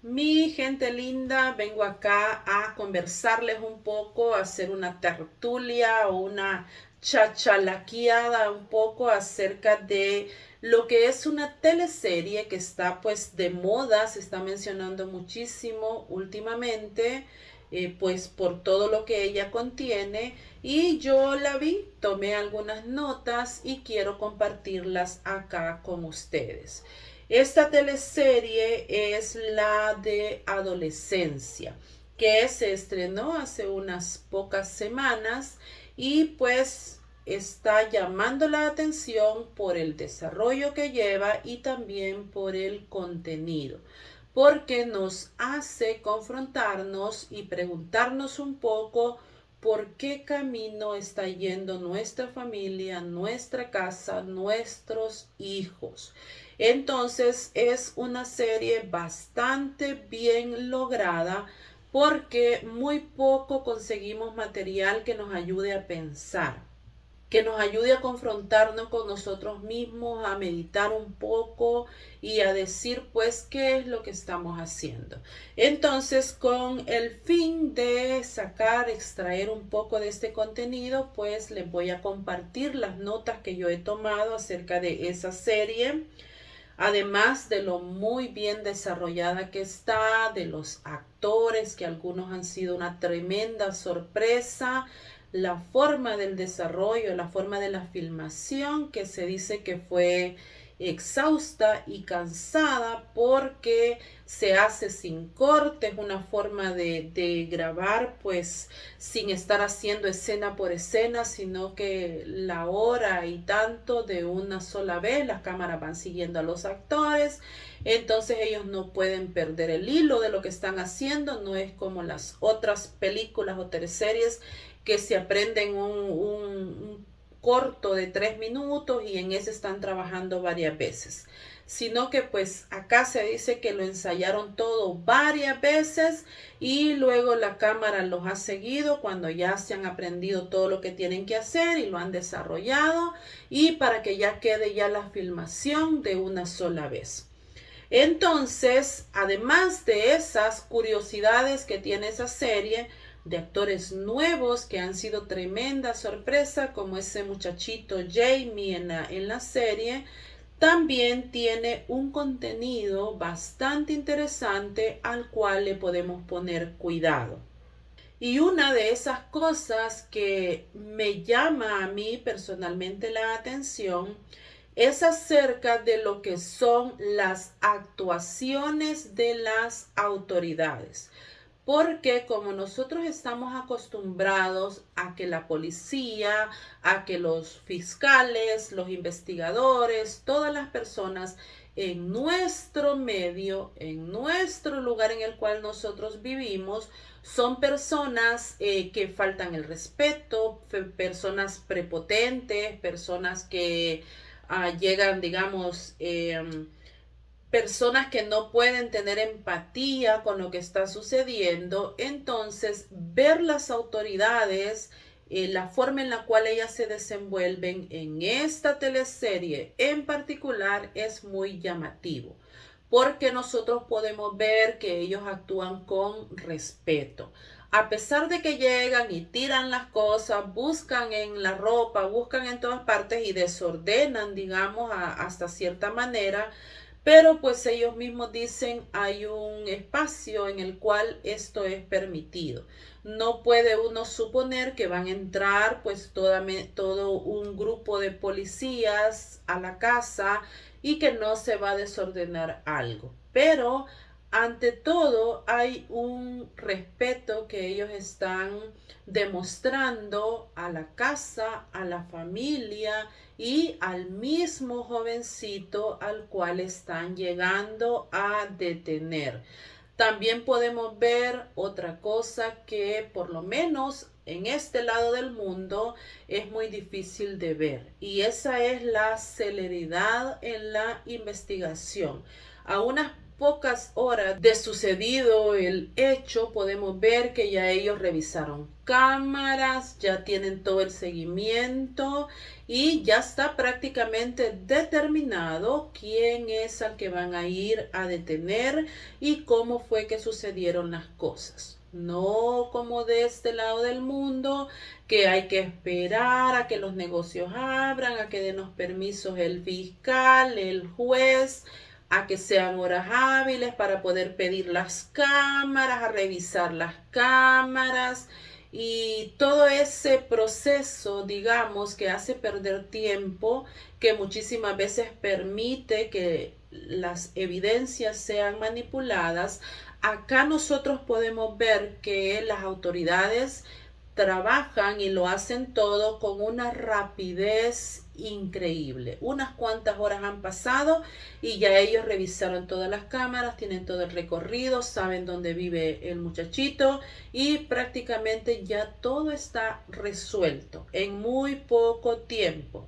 Mi gente linda, vengo acá a conversarles un poco, a hacer una tertulia o una chachalaqueada un poco acerca de lo que es una teleserie que está pues de moda, se está mencionando muchísimo últimamente, pues por todo lo que ella contiene, y yo la vi, tomé algunas notas y quiero compartirlas acá con ustedes. Esta teleserie es la de Adolescencia, que se estrenó hace unas pocas semanas y pues está llamando la atención por el desarrollo que lleva y también por el contenido, porque nos hace confrontarnos y preguntarnos un poco por qué camino está yendo nuestra familia, nuestra casa, nuestros hijos. Entonces es una serie bastante bien lograda porque muy poco conseguimos material que nos ayude a pensar, que nos ayude a confrontarnos con nosotros mismos, a meditar un poco y a decir pues qué es lo que estamos haciendo. Entonces, con el fin de sacar, extraer un poco de este contenido, pues les voy a compartir las notas que yo he tomado acerca de esa serie. Además de lo muy bien desarrollada que está, de los actores, que algunos han sido una tremenda sorpresa, la forma del desarrollo, la forma de la filmación, que se dice que fue exhausta y cansada porque se hace sin cortes, una forma de grabar pues sin estar haciendo escena por escena, sino que la hora y tanto de una sola vez, las cámaras van siguiendo a los actores, entonces ellos no pueden perder el hilo de lo que están haciendo, no es como las otras películas o teleseries que se aprenden un corto de 3 minutos y en ese están trabajando varias veces, sino que pues acá se dice que lo ensayaron todo varias veces y luego la cámara los ha seguido cuando ya se han aprendido todo lo que tienen que hacer y lo han desarrollado, y para que ya quede ya la filmación de una sola vez. Entonces, además de esas curiosidades que tiene esa serie, de actores nuevos que han sido tremenda sorpresa, como ese muchachito Jamie en la serie, también tiene un contenido bastante interesante al cual le podemos poner cuidado. Y una de esas cosas que me llama a mí personalmente la atención es acerca de lo que son las actuaciones de las autoridades. Porque como nosotros estamos acostumbrados a que la policía, a que los fiscales, los investigadores, todas las personas en nuestro medio, en nuestro lugar en el cual nosotros vivimos, son personas que faltan el respeto, personas prepotentes, personas que llegan, digamos, personas que no pueden tener empatía con lo que está sucediendo. Entonces, ver las autoridades, la forma en la cual ellas se desenvuelven en esta teleserie en particular es muy llamativo, porque nosotros podemos ver que ellos actúan con respeto. A pesar de que llegan y tiran las cosas, buscan en la ropa, buscan en todas partes y desordenan, digamos, hasta cierta manera, pero pues ellos mismos dicen hay un espacio en el cual esto es permitido. No puede uno suponer que van a entrar pues todo un grupo de policías a la casa y que no se va a desordenar algo. Pero ante todo hay un respeto que ellos están demostrando a la casa, a la familia y al mismo jovencito al cual están llegando a detener. También podemos ver otra cosa que por lo menos en este lado del mundo es muy difícil de ver, y esa es la celeridad en la investigación. A unas pocas horas de sucedido el hecho, podemos ver que ya ellos revisaron cámaras, ya tienen todo el seguimiento y ya está prácticamente determinado quién es al que van a ir a detener y cómo fue que sucedieron las cosas. No como de este lado del mundo, que hay que esperar a que los negocios abran, a que den los permisos el fiscal, el juez, a que sean horas hábiles para poder pedir las cámaras, a revisar las cámaras y todo ese proceso, digamos, que hace perder tiempo, que muchísimas veces permite que las evidencias sean manipuladas. Acá nosotros podemos ver que las autoridades trabajan y lo hacen todo con una rapidez increíble. Unas cuantas horas han pasado y ya ellos revisaron todas las cámaras, tienen todo el recorrido, saben dónde vive el muchachito y prácticamente ya todo está resuelto en muy poco tiempo.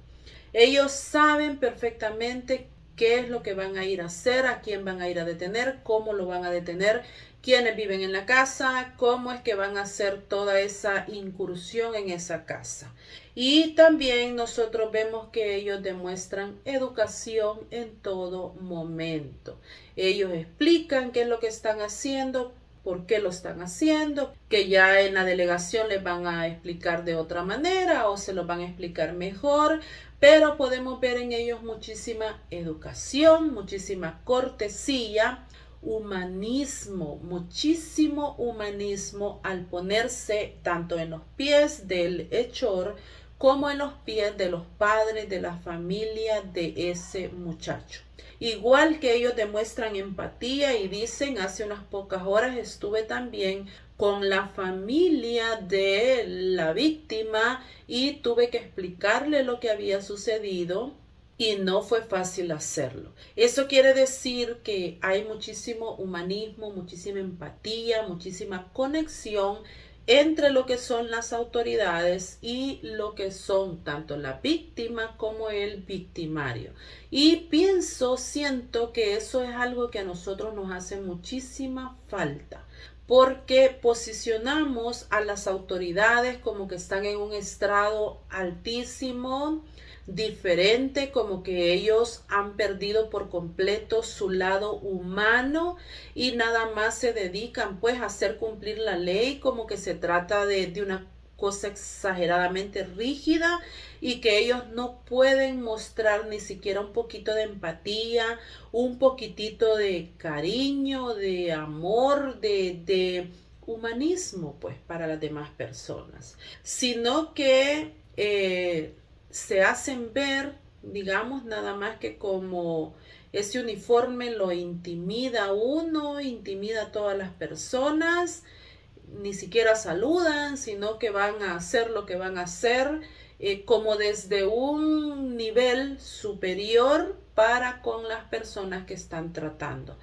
Ellos saben perfectamente qué es lo que van a ir a hacer, a quién van a ir a detener, cómo lo van a detener, quiénes viven en la casa, cómo es que van a hacer toda esa incursión en esa casa. Y también nosotros vemos que ellos demuestran educación en todo momento. Ellos explican qué es lo que están haciendo, por qué lo están haciendo, que ya en la delegación les van a explicar de otra manera o se lo van a explicar mejor, pero podemos ver en ellos muchísima educación, muchísima cortesía, humanismo, muchísimo humanismo al ponerse tanto en los pies del hechor como en los pies de los padres de la familia de ese muchacho. Igual que ellos demuestran empatía y dicen, hace unas pocas horas estuve también con la familia de la víctima y tuve que explicarle lo que había sucedido y no fue fácil hacerlo. Eso quiere decir que hay muchísimo humanismo, muchísima empatía, muchísima conexión entre lo que son las autoridades y lo que son tanto la víctima como el victimario. Y siento que eso es algo que a nosotros nos hace muchísima falta, porque posicionamos a las autoridades como que están en un estrado altísimo, diferente, como que ellos han perdido por completo su lado humano y nada más se dedican pues a hacer cumplir la ley, como que se trata de una cosa exageradamente rígida y que ellos no pueden mostrar ni siquiera un poquito de empatía, un poquitito de cariño, de amor, de humanismo pues para las demás personas, sino que se hacen ver, digamos, nada más que como ese uniforme lo intimida a uno, intimida a todas las personas, ni siquiera saludan, sino que van a hacer lo que van a hacer, como desde un nivel superior para con las personas que están tratando,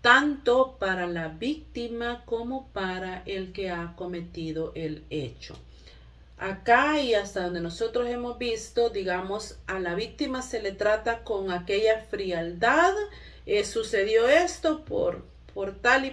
tanto para la víctima como para el que ha cometido el hecho. Acá y hasta donde nosotros hemos visto, digamos, a la víctima se le trata con aquella frialdad, sucedió esto por tal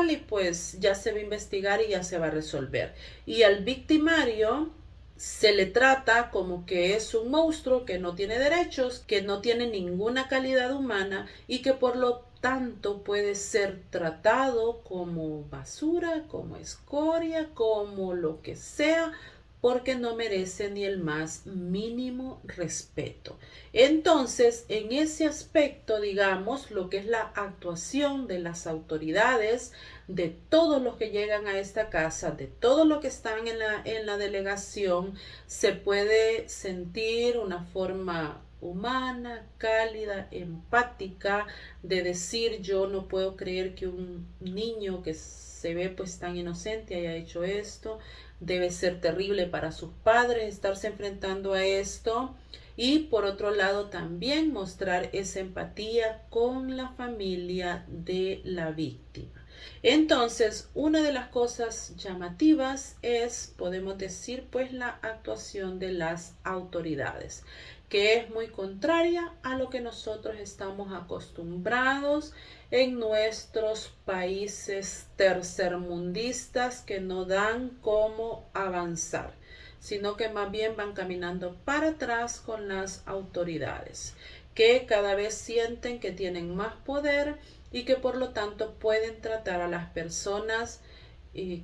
y pues ya se va a investigar y ya se va a resolver. Y al victimario se le trata como que es un monstruo que no tiene derechos, que no tiene ninguna calidad humana y que por lo tanto puede ser tratado como basura, como escoria, como lo que sea, porque no merece ni el más mínimo respeto. Entonces, en ese aspecto, digamos, lo que es la actuación de las autoridades, de todos los que llegan a esta casa, de todos los que están en la delegación, se puede sentir una forma humana, cálida, empática, de decir yo no puedo creer que un niño que se ve pues tan inocente haya hecho esto, debe ser terrible para sus padres estarse enfrentando a esto y por otro lado también mostrar esa empatía con la familia de la víctima. Entonces, una de las cosas llamativas es, podemos decir, pues la actuación de las autoridades, que es muy contraria a lo que nosotros estamos acostumbrados en nuestros países tercermundistas que no dan cómo avanzar, sino que más bien van caminando para atrás con las autoridades, que cada vez sienten que tienen más poder y que por lo tanto pueden tratar a las personas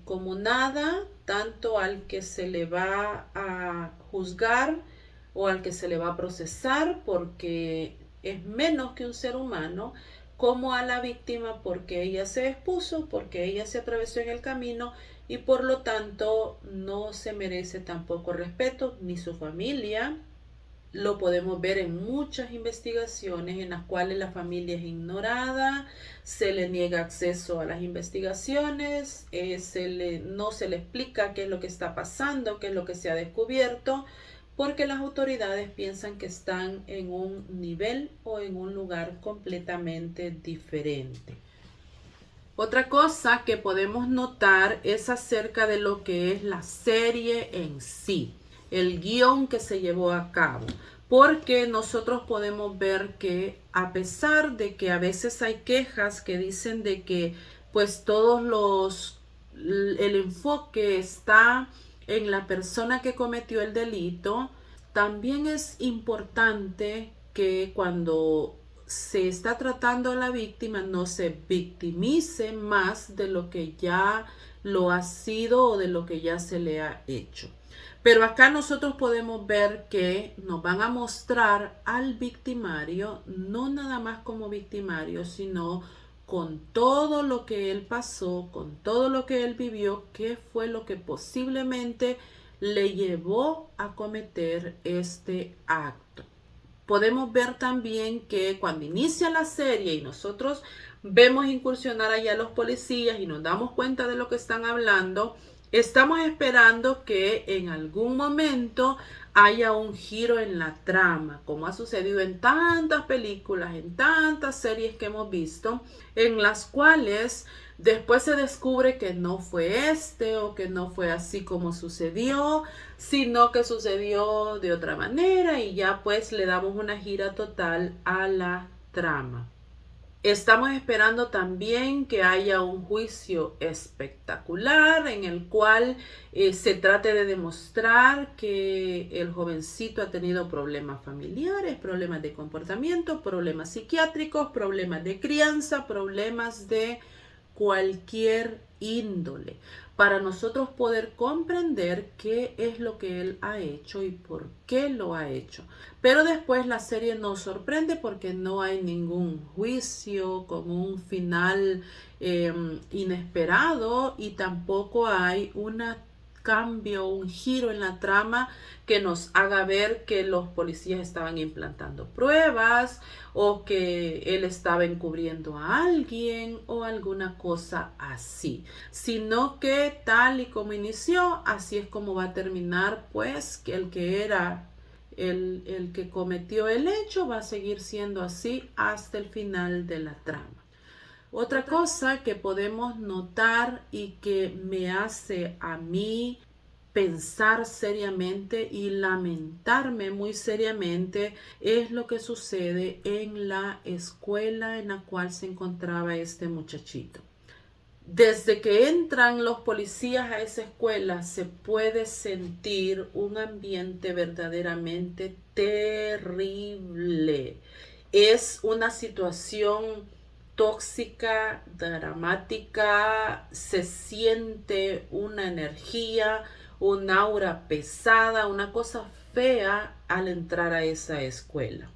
como nada, tanto al que se le va a juzgar o al que se le va a procesar porque es menos que un ser humano, como a la víctima porque ella se expuso, porque ella se atravesó en el camino y por lo tanto no se merece tampoco respeto ni su familia. Lo podemos ver en muchas investigaciones en las cuales la familia es ignorada, se le niega acceso a las investigaciones, no se le explica qué es lo que está pasando, qué es lo que se ha descubierto, porque las autoridades piensan que están en un nivel o en un lugar completamente diferente. Otra cosa que podemos notar es acerca de lo que es la serie en sí, el guión que se llevó a cabo, porque nosotros podemos ver que a pesar de que a veces hay quejas que dicen de que pues el enfoque está en la persona que cometió el delito, también es importante que cuando se está tratando a la víctima no se victimice más de lo que ya lo ha sido o de lo que ya se le ha hecho. Pero acá nosotros podemos ver que nos van a mostrar al victimario, no nada más como victimario, sino con todo lo que él pasó, con todo lo que él vivió, qué fue lo que posiblemente le llevó a cometer este acto. Podemos ver también que cuando inicia la serie y nosotros vemos incursionar allá a los policías y nos damos cuenta de lo que están hablando, estamos esperando que en algún momento haya un giro en la trama, como ha sucedido en tantas películas, en tantas series que hemos visto, en las cuales después se descubre que no fue o que no fue así como sucedió, sino que sucedió de otra manera y ya pues le damos una gira total a la trama. Estamos esperando también que haya un juicio espectacular en el cual se trate de demostrar que el jovencito ha tenido problemas familiares, problemas de comportamiento, problemas psiquiátricos, problemas de crianza, problemas de cualquier índole, para nosotros poder comprender qué es lo que él ha hecho y por qué lo ha hecho. Pero después la serie nos sorprende porque no hay ningún juicio con un final inesperado y tampoco hay una cambio, un giro en la trama que nos haga ver que los policías estaban implantando pruebas o que él estaba encubriendo a alguien o alguna cosa así, sino que tal y como inició, así es como va a terminar, pues que el que era el que cometió el hecho va a seguir siendo así hasta el final de la trama. Otra cosa que podemos notar y que me hace a mí pensar seriamente y lamentarme muy seriamente es lo que sucede en la escuela en la cual se encontraba este muchachito. Desde que entran los policías a esa escuela se puede sentir un ambiente verdaderamente terrible. Es una situación tóxica, dramática, se siente una energía, un aura pesada, una cosa fea al entrar a esa escuela.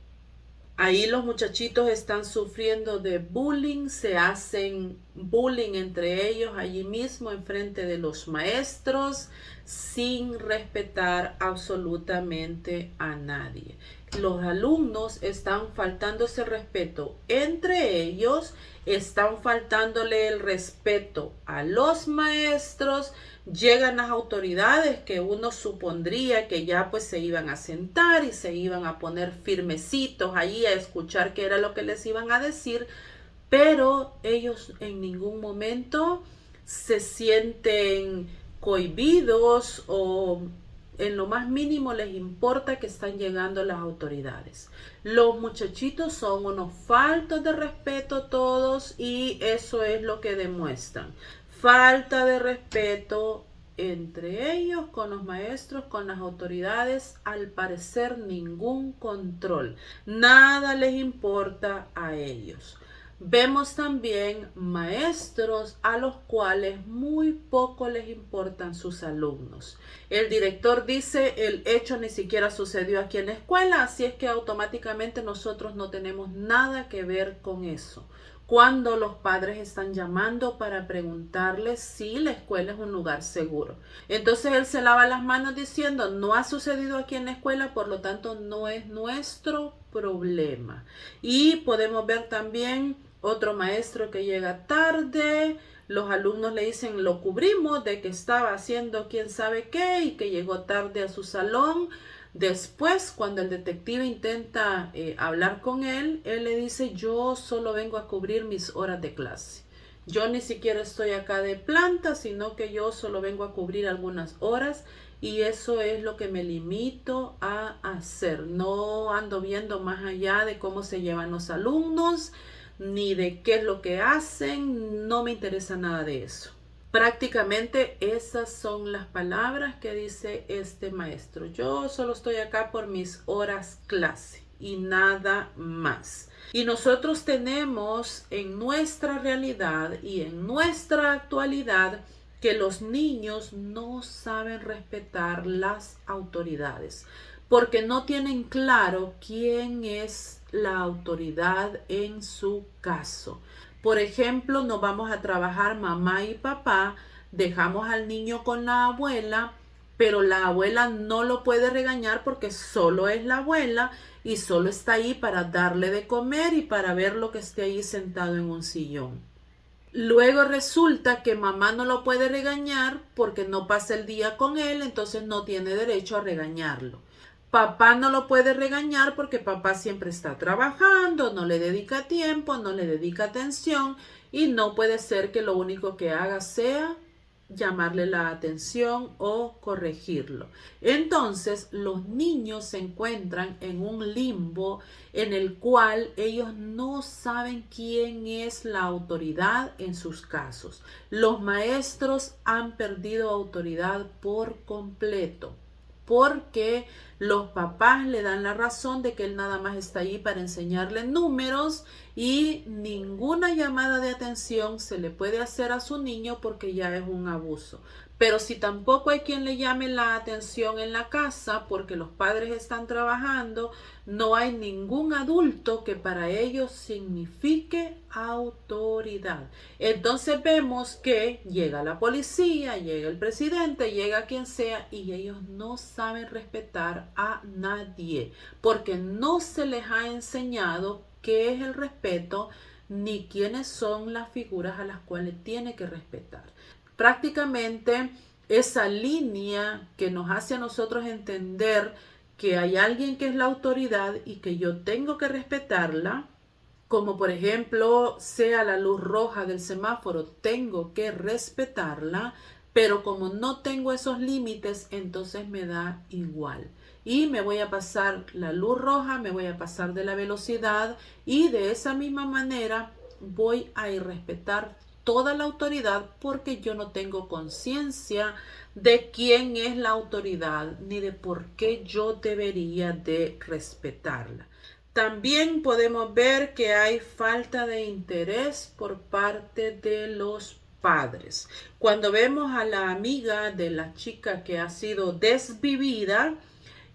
Ahí los muchachitos están sufriendo de bullying, se hacen bullying entre ellos allí mismo enfrente de los maestros sin respetar absolutamente a nadie. Los alumnos están faltándose el respeto entre ellos, están faltándole el respeto a los maestros, llegan las autoridades que uno supondría que ya pues se iban a sentar y se iban a poner firmecitos allí a escuchar qué era lo que les iban a decir, pero ellos en ningún momento se sienten cohibidos o en lo más mínimo les importa que están llegando las autoridades. Los muchachitos son unos faltos de respeto todos y eso es lo que demuestran. Falta de respeto entre ellos, con los maestros, con las autoridades, al parecer ningún control. Nada les importa a ellos. Vemos también maestros a los cuales muy poco les importan sus alumnos. El director dice, el hecho ni siquiera sucedió aquí en la escuela, así es que automáticamente nosotros no tenemos nada que ver con eso. Cuando los padres están llamando para preguntarles si la escuela es un lugar seguro. Entonces él se lava las manos diciendo, no ha sucedido aquí en la escuela, por lo tanto no es nuestro problema. Y podemos ver también otro maestro que llega tarde, los alumnos le dicen lo cubrimos de que estaba haciendo quién sabe qué y que llegó tarde a su salón. Después, cuando el detective intenta hablar con él le dice yo solo vengo a cubrir mis horas de clase. Yo ni siquiera estoy acá de planta, sino que yo solo vengo a cubrir algunas horas y eso es lo que me limito a hacer. No ando viendo más allá de cómo se llevan los alumnos, ni de qué es lo que hacen, no me interesa nada de eso. Prácticamente esas son las palabras que dice este maestro. Yo solo estoy acá por mis horas clase y nada más. Y nosotros tenemos en nuestra realidad y en nuestra actualidad que los niños no saben respetar las autoridades porque no tienen claro quién es la autoridad en su caso. Por ejemplo, nos vamos a trabajar mamá y papá, dejamos al niño con la abuela, pero la abuela no lo puede regañar porque solo es la abuela y solo está ahí para darle de comer y para ver lo que esté ahí sentado en un sillón. Luego resulta que mamá no lo puede regañar porque no pasa el día con él, entonces no tiene derecho a regañarlo. Papá no lo puede regañar porque papá siempre está trabajando, no le dedica tiempo, no le dedica atención y no puede ser que lo único que haga sea llamarle la atención o corregirlo. Entonces los niños se encuentran en un limbo en el cual ellos no saben quién es la autoridad en sus casos. Los maestros han perdido autoridad por completo porque los papás le dan la razón de que él nada más está ahí para enseñarle números y ninguna llamada de atención se le puede hacer a su niño porque ya es un abuso. Pero si tampoco hay quien le llame la atención en la casa porque los padres están trabajando, no hay ningún adulto que para ellos signifique autoridad. Entonces vemos que llega la policía, llega el presidente, llega quien sea y ellos no saben respetar a nadie porque no se les ha enseñado qué es el respeto ni quiénes son las figuras a las cuales tiene que respetar. Prácticamente esa línea que nos hace a nosotros entender que hay alguien que es la autoridad y que yo tengo que respetarla, como por ejemplo sea la luz roja del semáforo, tengo que respetarla, pero como no tengo esos límites, entonces me da igual. Y me voy a pasar la luz roja, me voy a pasar de la velocidad y de esa misma manera voy a irrespetar toda la autoridad porque yo no tengo conciencia de quién es la autoridad ni de por qué yo debería de respetarla. También podemos ver que hay falta de interés por parte de los padres. Cuando vemos a la amiga de la chica que ha sido desvivida,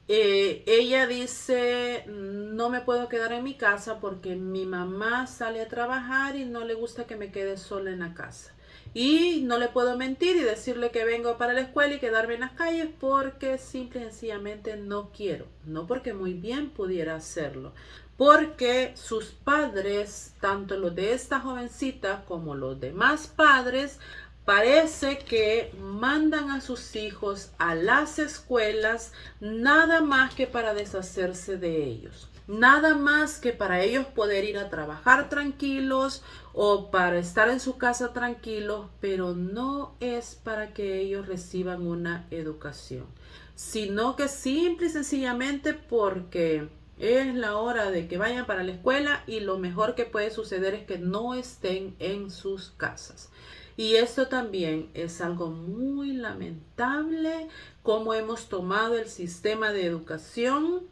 ella dice, no me puedo quedar en mi casa porque mi mamá sale a trabajar y no le gusta que me quede sola en la casa. Y no le puedo mentir y decirle que vengo para la escuela y quedarme en las calles porque simple y sencillamente no quiero. No porque muy bien pudiera hacerlo. Porque sus padres, tanto los de esta jovencita como los demás padres, Parece que mandan a sus hijos a las escuelas nada más que para deshacerse de ellos. Nada más que para ellos poder ir a trabajar tranquilos o para estar en su casa tranquilos, pero no es para que ellos reciban una educación, sino que simple y sencillamente porque es la hora de que vayan para la escuela y lo mejor que puede suceder es que no estén en sus casas. Y esto también es algo muy lamentable, cómo hemos tomado el sistema de educación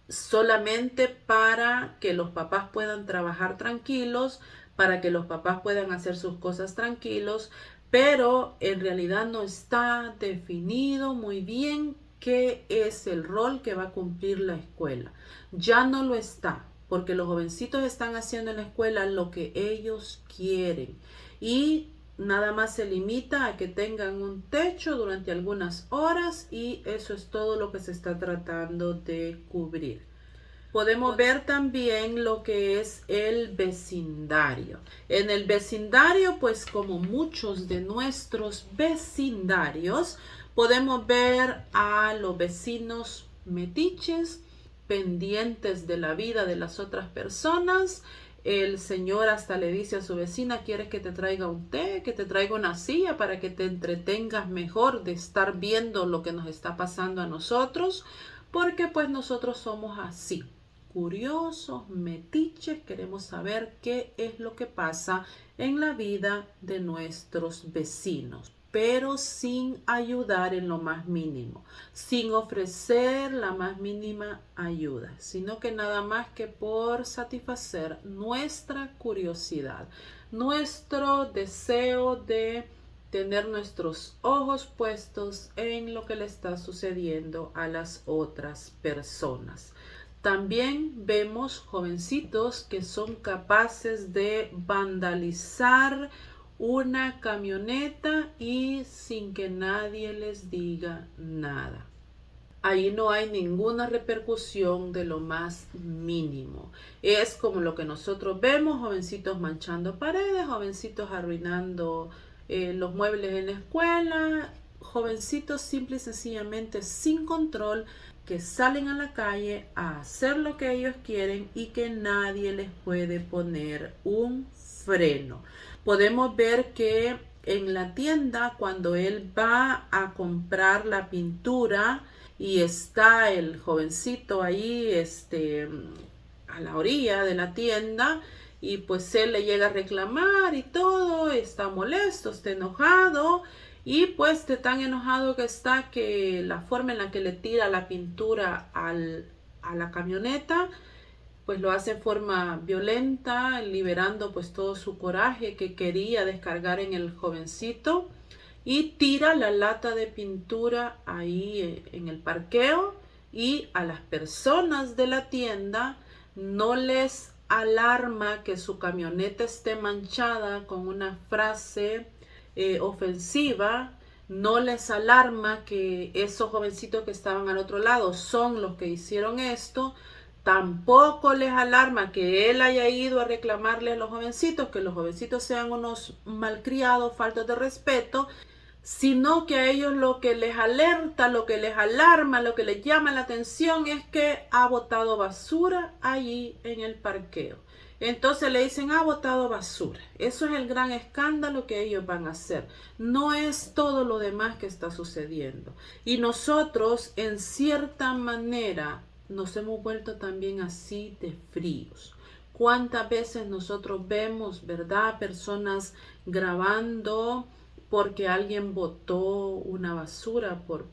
solamente para que los papás puedan trabajar tranquilos, para que los papás puedan hacer sus cosas tranquilos, pero en realidad no está definido muy bien qué es el rol que va a cumplir la escuela. Ya no lo está, porque los jovencitos están haciendo en la escuela lo que ellos quieren y nada más se limita a que tengan un techo durante algunas horas y eso es todo lo que se está tratando de cubrir. Podemos ver también lo que es el vecindario. En el vecindario, pues como muchos de nuestros vecindarios, podemos ver a los vecinos metiches, pendientes de la vida de las otras personas. El señor hasta le dice a su vecina, ¿quieres que te traiga un té, que te traiga una silla para que te entretengas mejor de estar viendo lo que nos está pasando a nosotros? Porque pues nosotros somos así, curiosos, metiches, queremos saber qué es lo que pasa en la vida de nuestros vecinos, pero sin ayudar en lo más mínimo, sin ofrecer la más mínima ayuda, sino que nada más que por satisfacer nuestra curiosidad, nuestro deseo de tener nuestros ojos puestos en lo que le está sucediendo a las otras personas. También vemos jovencitos que son capaces de vandalizar una camioneta y sin que nadie les diga nada. Ahí no hay ninguna repercusión de lo más mínimo. Es como lo que nosotros vemos, jovencitos manchando paredes, jovencitos arruinando los muebles en la escuela, jovencitos simple y sencillamente sin control que salen a la calle a hacer lo que ellos quieren y que nadie les puede poner un freno. Podemos ver que en la tienda, cuando él va a comprar la pintura y está el jovencito ahí a la orilla de la tienda, y pues él le llega a reclamar y todo, está molesto, está enojado, y pues de tan enojado que está que la forma en la que le tira la pintura a la camioneta, pues lo hace en forma violenta, liberando pues todo su coraje que quería descargar en el jovencito y tira la lata de pintura ahí en el parqueo, y a las personas de la tienda no les alarma que su camioneta esté manchada con una frase ofensiva, no les alarma que esos jovencitos que estaban al otro lado son los que hicieron esto. Tampoco les alarma que él haya ido a reclamarle a los jovencitos, que los jovencitos sean unos malcriados, faltos de respeto, sino que a ellos lo que les alerta, lo que les alarma, lo que les llama la atención es que ha botado basura allí en el parqueo. Entonces le dicen, ha botado basura. Eso es el gran escándalo que ellos van a hacer. No es todo lo demás que está sucediendo. Y nosotros, en cierta manera, nos hemos vuelto también así de fríos. ¿Cuántas veces nosotros vemos, verdad, personas grabando porque alguien botó una basura por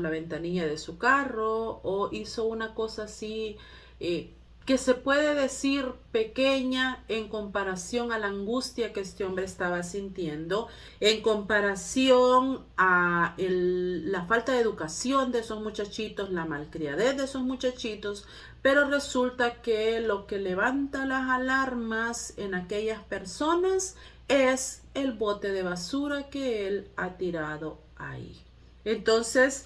la ventanilla de su carro o hizo una cosa así que se puede decir pequeña en comparación a la angustia que este hombre estaba sintiendo, en comparación a la falta de educación de esos muchachitos, la malcriadez de esos muchachitos, pero resulta que lo que levanta las alarmas en aquellas personas es el bote de basura que él ha tirado ahí. Entonces,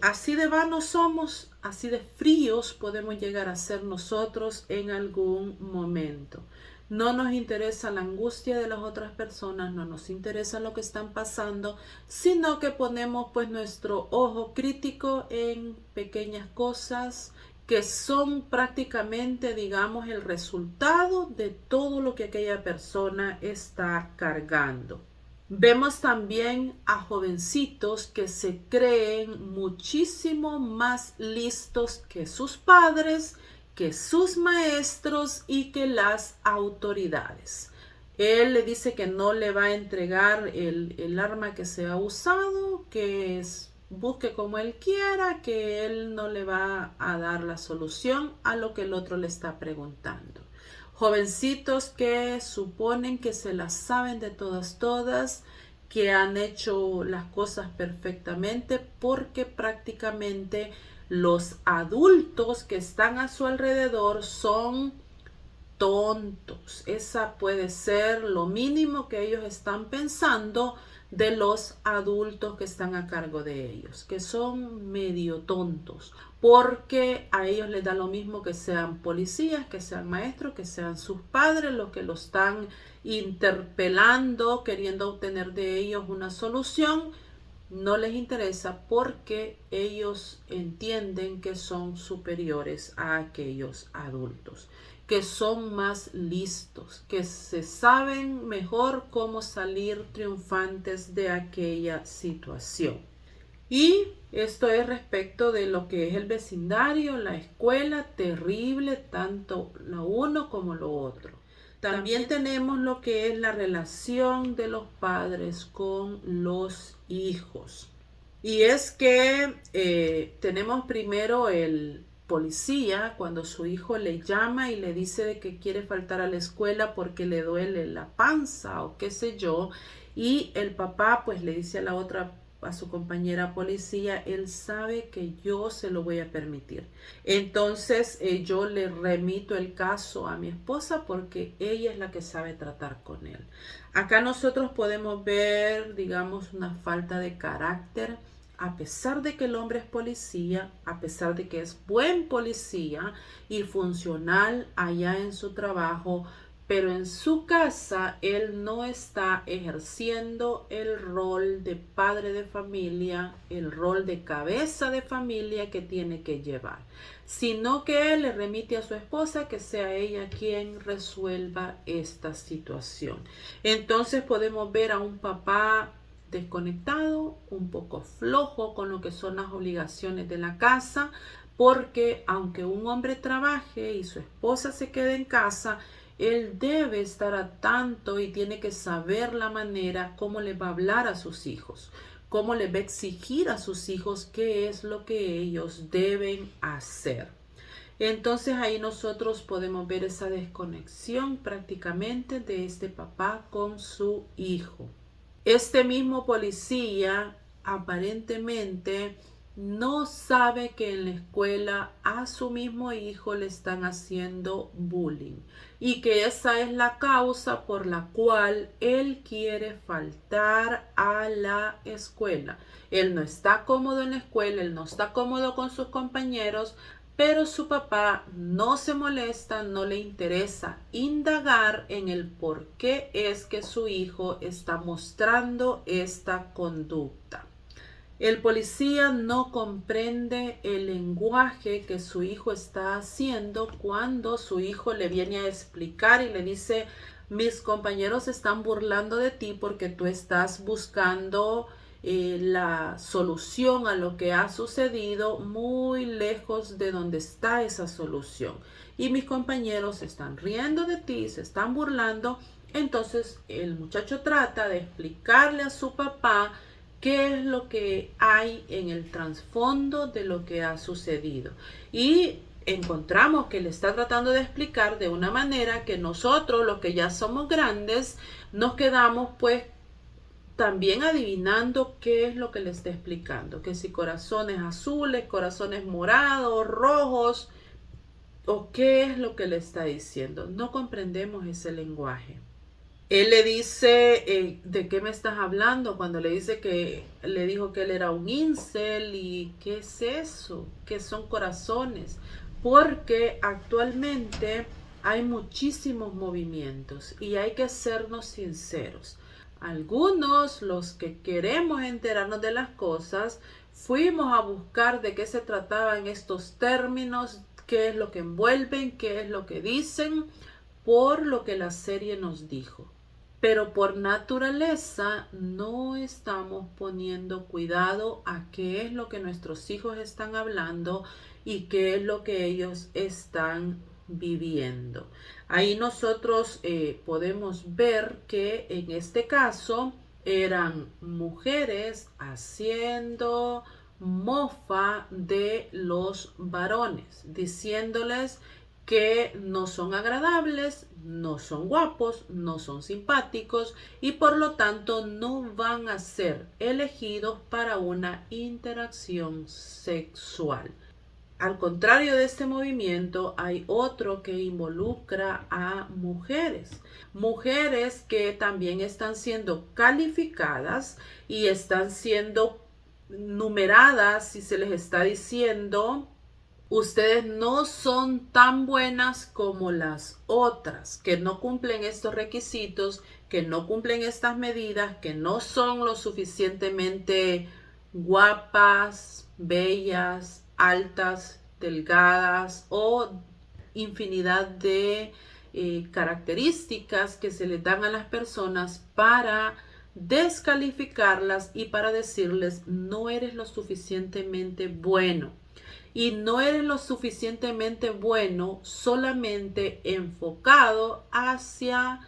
así de vanos somos, así de fríos podemos llegar a ser nosotros en algún momento. No nos interesa la angustia de las otras personas, no nos interesa lo que están pasando, sino que ponemos pues nuestro ojo crítico en pequeñas cosas que son prácticamente, digamos, el resultado de todo lo que aquella persona está cargando. Vemos también a jovencitos que se creen muchísimo más listos que sus padres, que sus maestros y que las autoridades. Él le dice que no le va a entregar el arma que se ha usado, que busque como él quiera, que él no le va a dar la solución a lo que el otro le está preguntando. Jovencitos que suponen que se las saben de todas, que han hecho las cosas perfectamente porque prácticamente los adultos que están a su alrededor son tontos. Esa puede ser lo mínimo que ellos están pensando de los adultos que están a cargo de ellos, que son medio tontos, porque a ellos les da lo mismo que sean policías, que sean maestros, que sean sus padres los que lo están interpelando, queriendo obtener de ellos una solución. No les interesa porque ellos entienden que son superiores a aquellos adultos, que son más listos, que se saben mejor cómo salir triunfantes de aquella situación. Y esto es respecto de lo que es el vecindario, la escuela, terrible, tanto lo uno como lo otro. También tenemos lo que es la relación de los padres con los hijos. Y es que tenemos primero el policía cuando su hijo le llama y le dice de que quiere faltar a la escuela porque le duele la panza o qué sé yo. Y el papá pues le dice a su compañera policía, él sabe que yo se lo voy a permitir. Entonces yo le remito el caso a mi esposa porque ella es la que sabe tratar con él. Acá nosotros podemos ver, digamos, una falta de carácter. A pesar de que el hombre es policía, a pesar de que es buen policía y funcional allá en su trabajo, pero en su casa él no está ejerciendo el rol de padre de familia, el rol de cabeza de familia que tiene que llevar, sino que él le remite a su esposa que sea ella quien resuelva esta situación. Entonces podemos ver a un papá desconectado, un poco flojo con lo que son las obligaciones de la casa, porque aunque un hombre trabaje y su esposa se quede en casa, él debe estar a tanto y tiene que saber la manera cómo le va a hablar a sus hijos, cómo le va a exigir a sus hijos qué es lo que ellos deben hacer. Entonces ahí nosotros podemos ver esa desconexión prácticamente de este papá con su hijo. Este mismo policía aparentemente no sabe que en la escuela a su mismo hijo le están haciendo bullying y que esa es la causa por la cual él quiere faltar a la escuela. Él no está cómodo en la escuela, él no está cómodo con sus compañeros, pero su papá no se molesta, no le interesa indagar en el por qué es que su hijo está mostrando esta conducta. El policía no comprende el lenguaje que su hijo está haciendo cuando su hijo le viene a explicar y le dice, mis compañeros están burlando de ti porque tú estás buscando la solución a lo que ha sucedido muy lejos de donde está esa solución. Y mis compañeros se están riendo de ti, se están burlando. Entonces el muchacho trata de explicarle a su papá qué es lo que hay en el trasfondo de lo que ha sucedido. Y encontramos que le está tratando de explicar de una manera que nosotros, los que ya somos grandes, nos quedamos pues también adivinando qué es lo que le está explicando. Que si corazones azules, corazones morados, rojos, o qué es lo que le está diciendo. No comprendemos ese lenguaje. Él le dice, ¿de qué me estás hablando? Cuando le dice que le dijo que él era un incel y ¿qué es eso? ¿Qué son corazones? Porque actualmente hay muchísimos movimientos y hay que sernos sinceros. Algunos, los que queremos enterarnos de las cosas, fuimos a buscar de qué se trataban estos términos, qué es lo que envuelven, qué es lo que dicen, por lo que la serie nos dijo. Pero por naturaleza no estamos poniendo cuidado a qué es lo que nuestros hijos están hablando y qué es lo que ellos están viviendo. Ahí nosotros podemos ver que en este caso eran mujeres haciendo mofa de los varones, diciéndoles que no son agradables, no son guapos, no son simpáticos y por lo tanto no van a ser elegidos para una interacción sexual. Al contrario de este movimiento, hay otro que involucra a mujeres. Mujeres que también están siendo calificadas y están siendo numeradas, si se les está diciendo: ustedes no son tan buenas como las otras, que no cumplen estos requisitos, que no cumplen estas medidas, que no son lo suficientemente guapas, bellas, altas, delgadas o infinidad de características que se le dan a las personas para descalificarlas y para decirles: no eres lo suficientemente bueno. Y no eres lo suficientemente bueno solamente enfocado hacia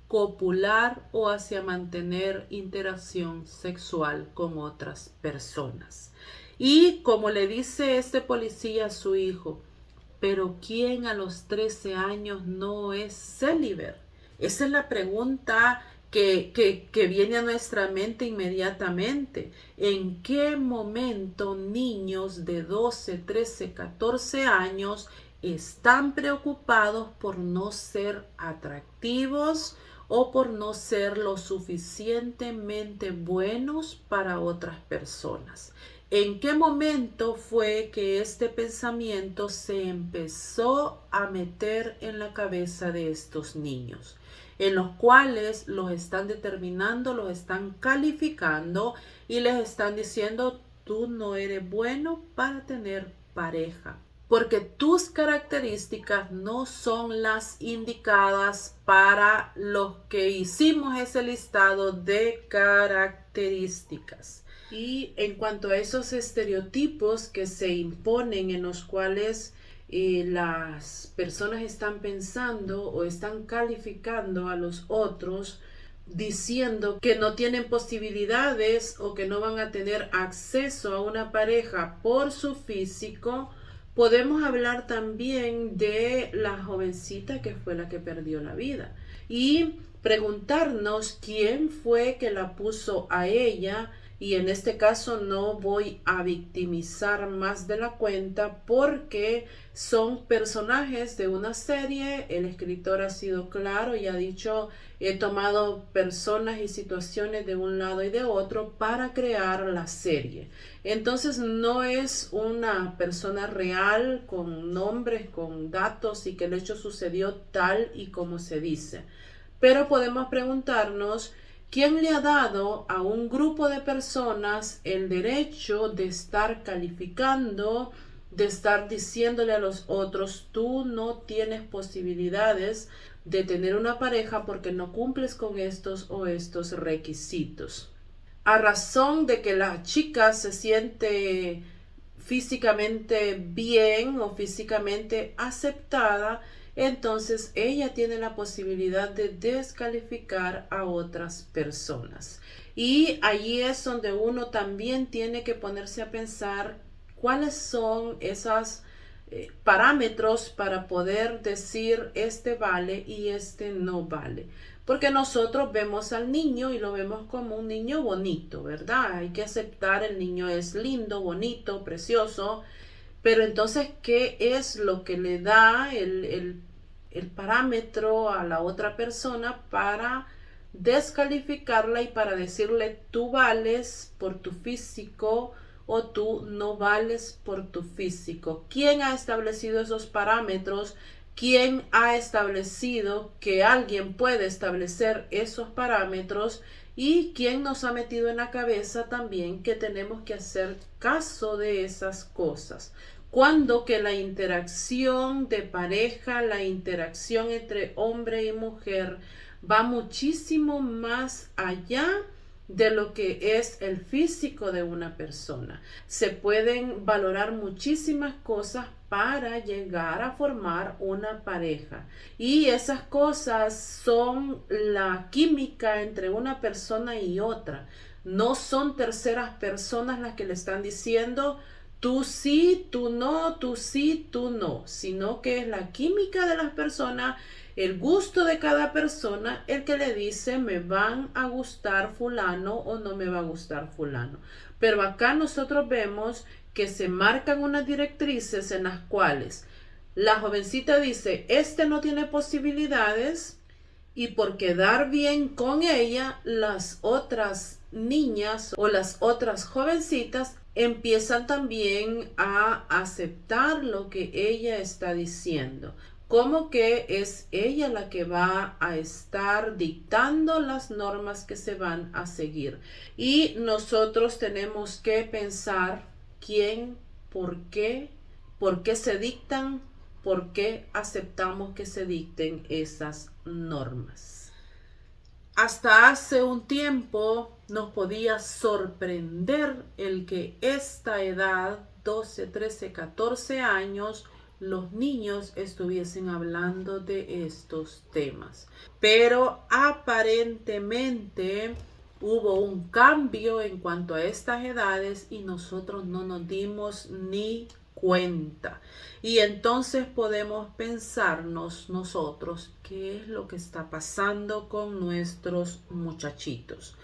copular o hacia mantener interacción sexual con otras personas. Y como le dice este policía a su hijo: pero ¿quién a los 13 años no es célibe? Esa es la pregunta que viene a nuestra mente inmediatamente. ¿En qué momento niños de 12, 13, 14 años están preocupados por no ser atractivos o por no ser lo suficientemente buenos para otras personas? ¿En qué momento fue que este pensamiento se empezó a meter en la cabeza de estos niños, en los cuales los están determinando, los están calificando y les están diciendo: tú no eres bueno para tener pareja, porque tus características no son las indicadas para los que hicimos ese listado de características? Y en cuanto a esos estereotipos que se imponen, en los cuales las personas están pensando o están calificando a los otros, diciendo que no tienen posibilidades o que no van a tener acceso a una pareja por su físico, podemos hablar también de la jovencita que fue la que perdió la vida y preguntarnos quién fue que la puso a ella. Y en este caso no voy a victimizar más de la cuenta porque son personajes de una serie. El escritor ha sido claro y ha dicho: he tomado personas y situaciones de un lado y de otro para crear la serie. Entonces no es una persona real con nombres, con datos y que el hecho sucedió tal y como se dice. Pero podemos preguntarnos: ¿quién le ha dado a un grupo de personas el derecho de estar calificando, de estar diciéndole a los otros: tú no tienes posibilidades de tener una pareja porque no cumples con estos o estos requisitos? A razón de que la chica se siente físicamente bien o físicamente aceptada, entonces ella tiene la posibilidad de descalificar a otras personas. Y allí es donde uno también tiene que ponerse a pensar cuáles son esos parámetros para poder decir: este vale y este no vale. Porque nosotros vemos al niño y lo vemos como un niño bonito, ¿verdad? Hay que aceptar: el niño es lindo, bonito, precioso. Pero entonces, ¿qué es lo que le da el parámetro a la otra persona para descalificarla y para decirle: tú vales por tu físico o tú no vales por tu físico? ¿Quién ha establecido esos parámetros? quién ha establecido que alguien puede establecer esos parámetros y quién nos ha metido en la cabeza también que tenemos que hacer caso de esas cosas. Cuando que la interacción de pareja, la interacción entre hombre y mujer va muchísimo más allá de lo que es el físico de una persona. Se pueden valorar muchísimas cosas para llegar a formar una pareja. Y esas cosas son la química entre una persona y otra. No son terceras personas las que le están diciendo tú sí, tú no, tú sí, tú no, sino que es la química de las personas, el gusto de cada persona, el que le dice me van a gustar fulano o no me va a gustar fulano. Pero acá nosotros vemos que se marcan unas directrices en las cuales la jovencita dice, este no tiene posibilidades, y por quedar bien con ella, las otras niñas o las otras jovencitas empiezan también a aceptar lo que ella está diciendo, como que es ella la que va a estar dictando las normas que se van a seguir. Y nosotros tenemos que pensar quién, por qué se dictan, por qué aceptamos que se dicten esas normas. Hasta hace un tiempo nos podía sorprender el que esta edad, 12, 13, 14 años, los niños estuviesen hablando de estos temas. Pero aparentemente hubo un cambio en cuanto a estas edades y nosotros no nos dimos ni cuenta. Y entonces podemos pensarnos nosotros qué es lo que está pasando con nuestros muchachitos.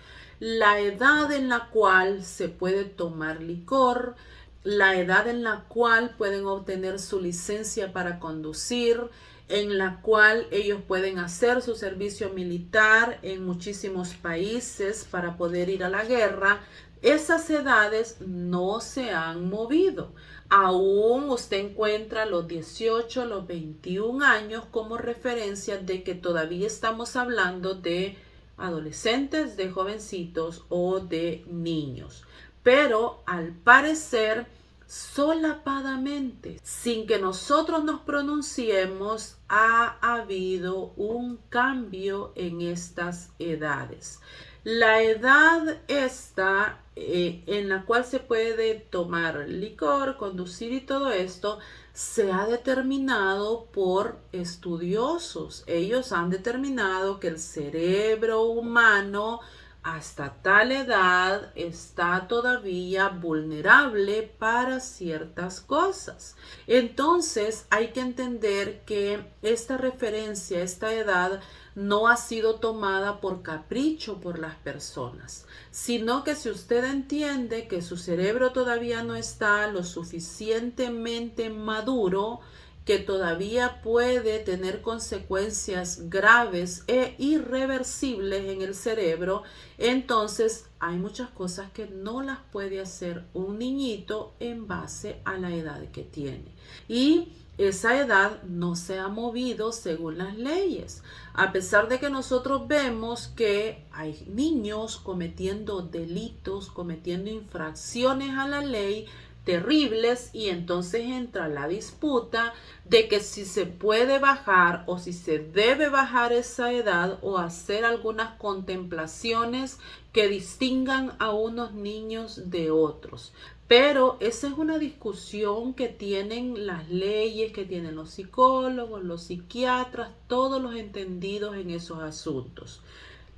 La edad en la cual se puede tomar licor, la edad en la cual pueden obtener su licencia para conducir, en la cual ellos pueden hacer su servicio militar en muchísimos países para poder ir a la guerra. Esas edades no se han movido. Aún usted encuentra los 18, los 21 años como referencia de que todavía estamos hablando de adolescentes, de jovencitos o de niños. Pero al parecer, solapadamente, sin que nosotros nos pronunciemos, ha habido un cambio en estas edades. La edad esta en la cual se puede tomar licor, conducir y todo esto, se ha determinado por estudiosos. Ellos han determinado que el cerebro humano hasta tal edad está todavía vulnerable para ciertas cosas. Entonces hay que entender que esta referencia, esta edad, no ha sido tomada por capricho por las personas, sino que si usted entiende que su cerebro todavía no está lo suficientemente maduro, que todavía puede tener consecuencias graves e irreversibles en el cerebro, entonces hay muchas cosas que no las puede hacer un niñito en base a la edad que tiene. Y esa edad no se ha movido según las leyes. A pesar de que nosotros vemos que hay niños cometiendo delitos, cometiendo infracciones a la ley, terribles, y entonces entra la disputa de que si se puede bajar o si se debe bajar esa edad o hacer algunas contemplaciones que distingan a unos niños de otros. Pero esa es una discusión que tienen las leyes, que tienen los psicólogos, los psiquiatras, todos los entendidos en esos asuntos.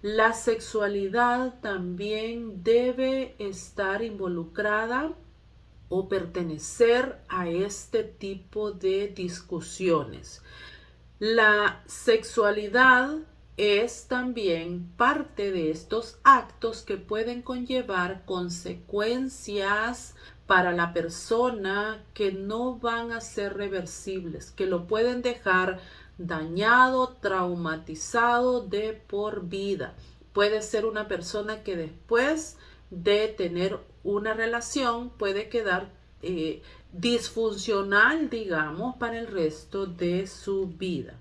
La sexualidad también debe estar involucrada o pertenecer a este tipo de discusiones. La sexualidad es también parte de estos actos que pueden conllevar consecuencias para la persona que no van a ser reversibles, que lo pueden dejar dañado, traumatizado de por vida. Puede ser una persona que después de tener una relación puede quedar disfuncional, digamos, para el resto de su vida.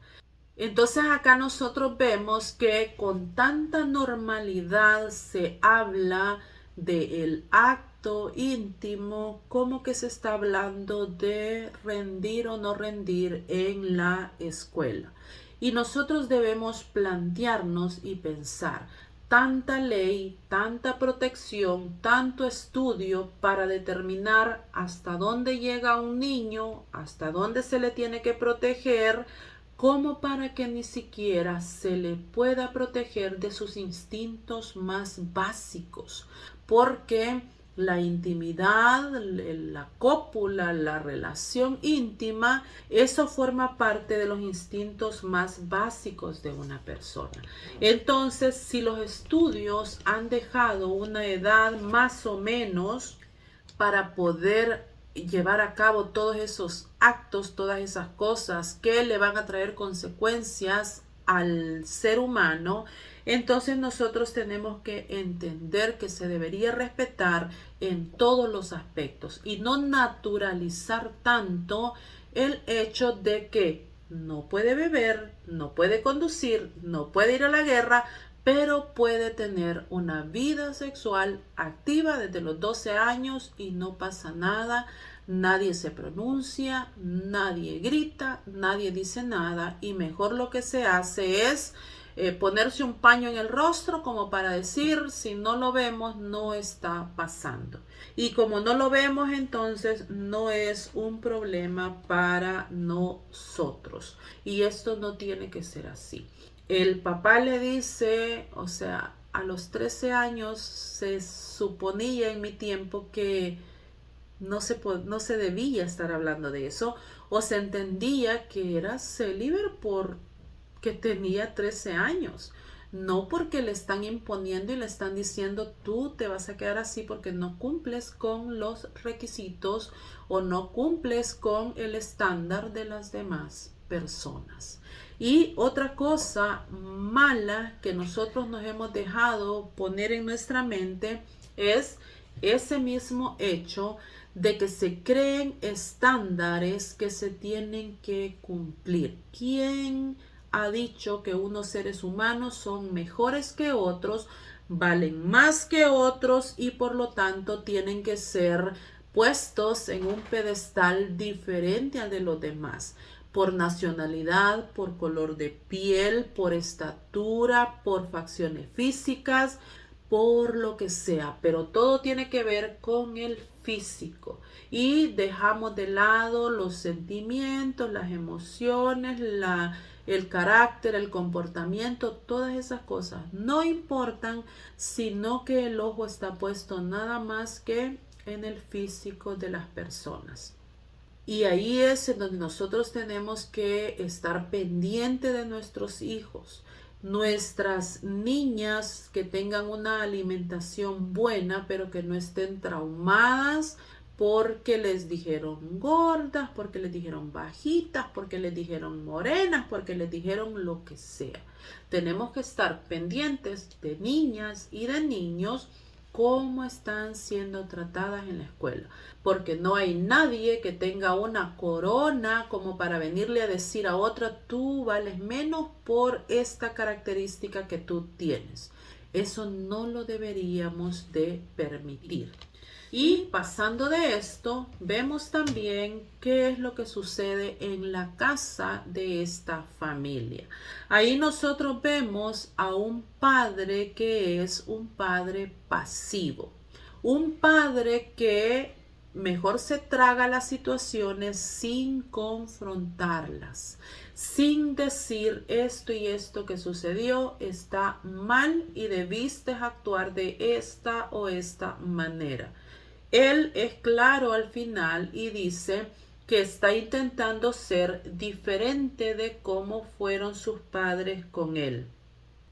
Entonces acá nosotros vemos que con tanta normalidad se habla del acto íntimo, como que se está hablando de rendir o no rendir en la escuela. Y nosotros debemos plantearnos y pensar, tanta ley, tanta protección, tanto estudio para determinar hasta dónde llega un niño, hasta dónde se le tiene que proteger, como para que ni siquiera se le pueda proteger de sus instintos más básicos, porque la intimidad, la cópula, la relación íntima, eso forma parte de los instintos más básicos de una persona. Entonces, si los estudios han dejado una edad más o menos para poder llevar a cabo todos esos actos, todas esas cosas que le van a traer consecuencias al ser humano, entonces nosotros tenemos que entender que se debería respetar en todos los aspectos y no naturalizar tanto el hecho de que no puede beber, no puede conducir, no puede ir a la guerra, pero puede tener una vida sexual activa desde los 12 años y no pasa nada, nadie se pronuncia, nadie grita, nadie dice nada y mejor lo que se hace es ponerse un paño en el rostro como para decir, si no lo vemos, no está pasando. Y como no lo vemos, entonces no es un problema para nosotros. Y esto no tiene que ser así. El papá le dice, o sea, a los 13 años se suponía en mi tiempo que no se debía estar hablando de eso, o se entendía que era célibe porque tenía 13 años, no porque le están imponiendo y le están diciendo tú te vas a quedar así porque no cumples con los requisitos o no cumples con el estándar de las demás personas. Y otra cosa mala que nosotros nos hemos dejado poner en nuestra mente es ese mismo hecho de que se creen estándares que se tienen que cumplir. ¿Quién ha dicho que unos seres humanos son mejores que otros, valen más que otros y por lo tanto tienen que ser puestos en un pedestal diferente al de los demás? Por nacionalidad, por color de piel, por estatura, por facciones físicas, por lo que sea, pero todo tiene que ver con el físico y dejamos de lado los sentimientos, las emociones, el carácter, el comportamiento, todas esas cosas no importan, sino que el ojo está puesto nada más que en el físico de las personas. Y ahí es en donde nosotros tenemos que estar pendiente de nuestros hijos, nuestras niñas que tengan una alimentación buena, pero que no estén traumadas porque les dijeron gordas, porque les dijeron bajitas, porque les dijeron morenas, porque les dijeron lo que sea. Tenemos que estar pendientes de niñas y de niños cómo están siendo tratadas en la escuela, porque no hay nadie que tenga una corona como para venirle a decir a otra, tú vales menos por esta característica que tú tienes. Eso no lo deberíamos de permitir. Y pasando de esto, vemos también qué es lo que sucede en la casa de esta familia. Ahí nosotros vemos a un padre que es un padre pasivo, un padre que mejor se traga las situaciones sin confrontarlas, sin decir esto y esto que sucedió está mal y debiste actuar de esta o esta manera. Él es claro al final y dice que está intentando ser diferente de cómo fueron sus padres con él.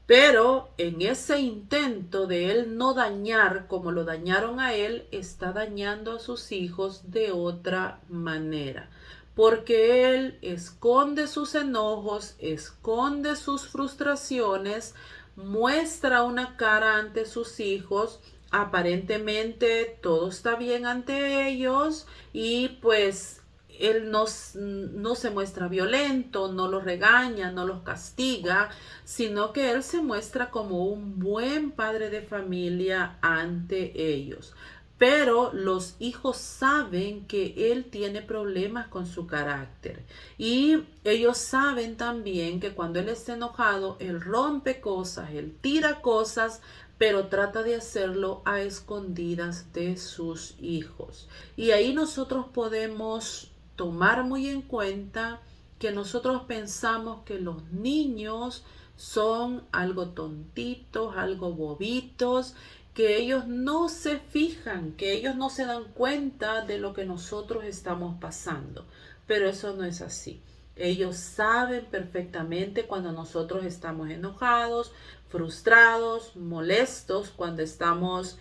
Pero en ese intento de él no dañar como lo dañaron a él, está dañando a sus hijos de otra manera. Porque él esconde sus enojos, esconde sus frustraciones, muestra una cara ante sus hijos, aparentemente todo está bien ante ellos y pues él no se muestra violento, no los regaña, no los castiga, sino que él se muestra como un buen padre de familia ante ellos. Pero los hijos saben que él tiene problemas con su carácter y ellos saben también que cuando él está enojado, él rompe cosas, él tira cosas, pero trata de hacerlo a escondidas de sus hijos. Y ahí nosotros podemos tomar muy en cuenta que nosotros pensamos que los niños son algo tontitos, algo bobitos, que ellos no se fijan, que ellos no se dan cuenta de lo que nosotros estamos pasando. Pero eso no es así. Ellos saben perfectamente cuando nosotros estamos enojados, frustrados, molestos, cuando estamos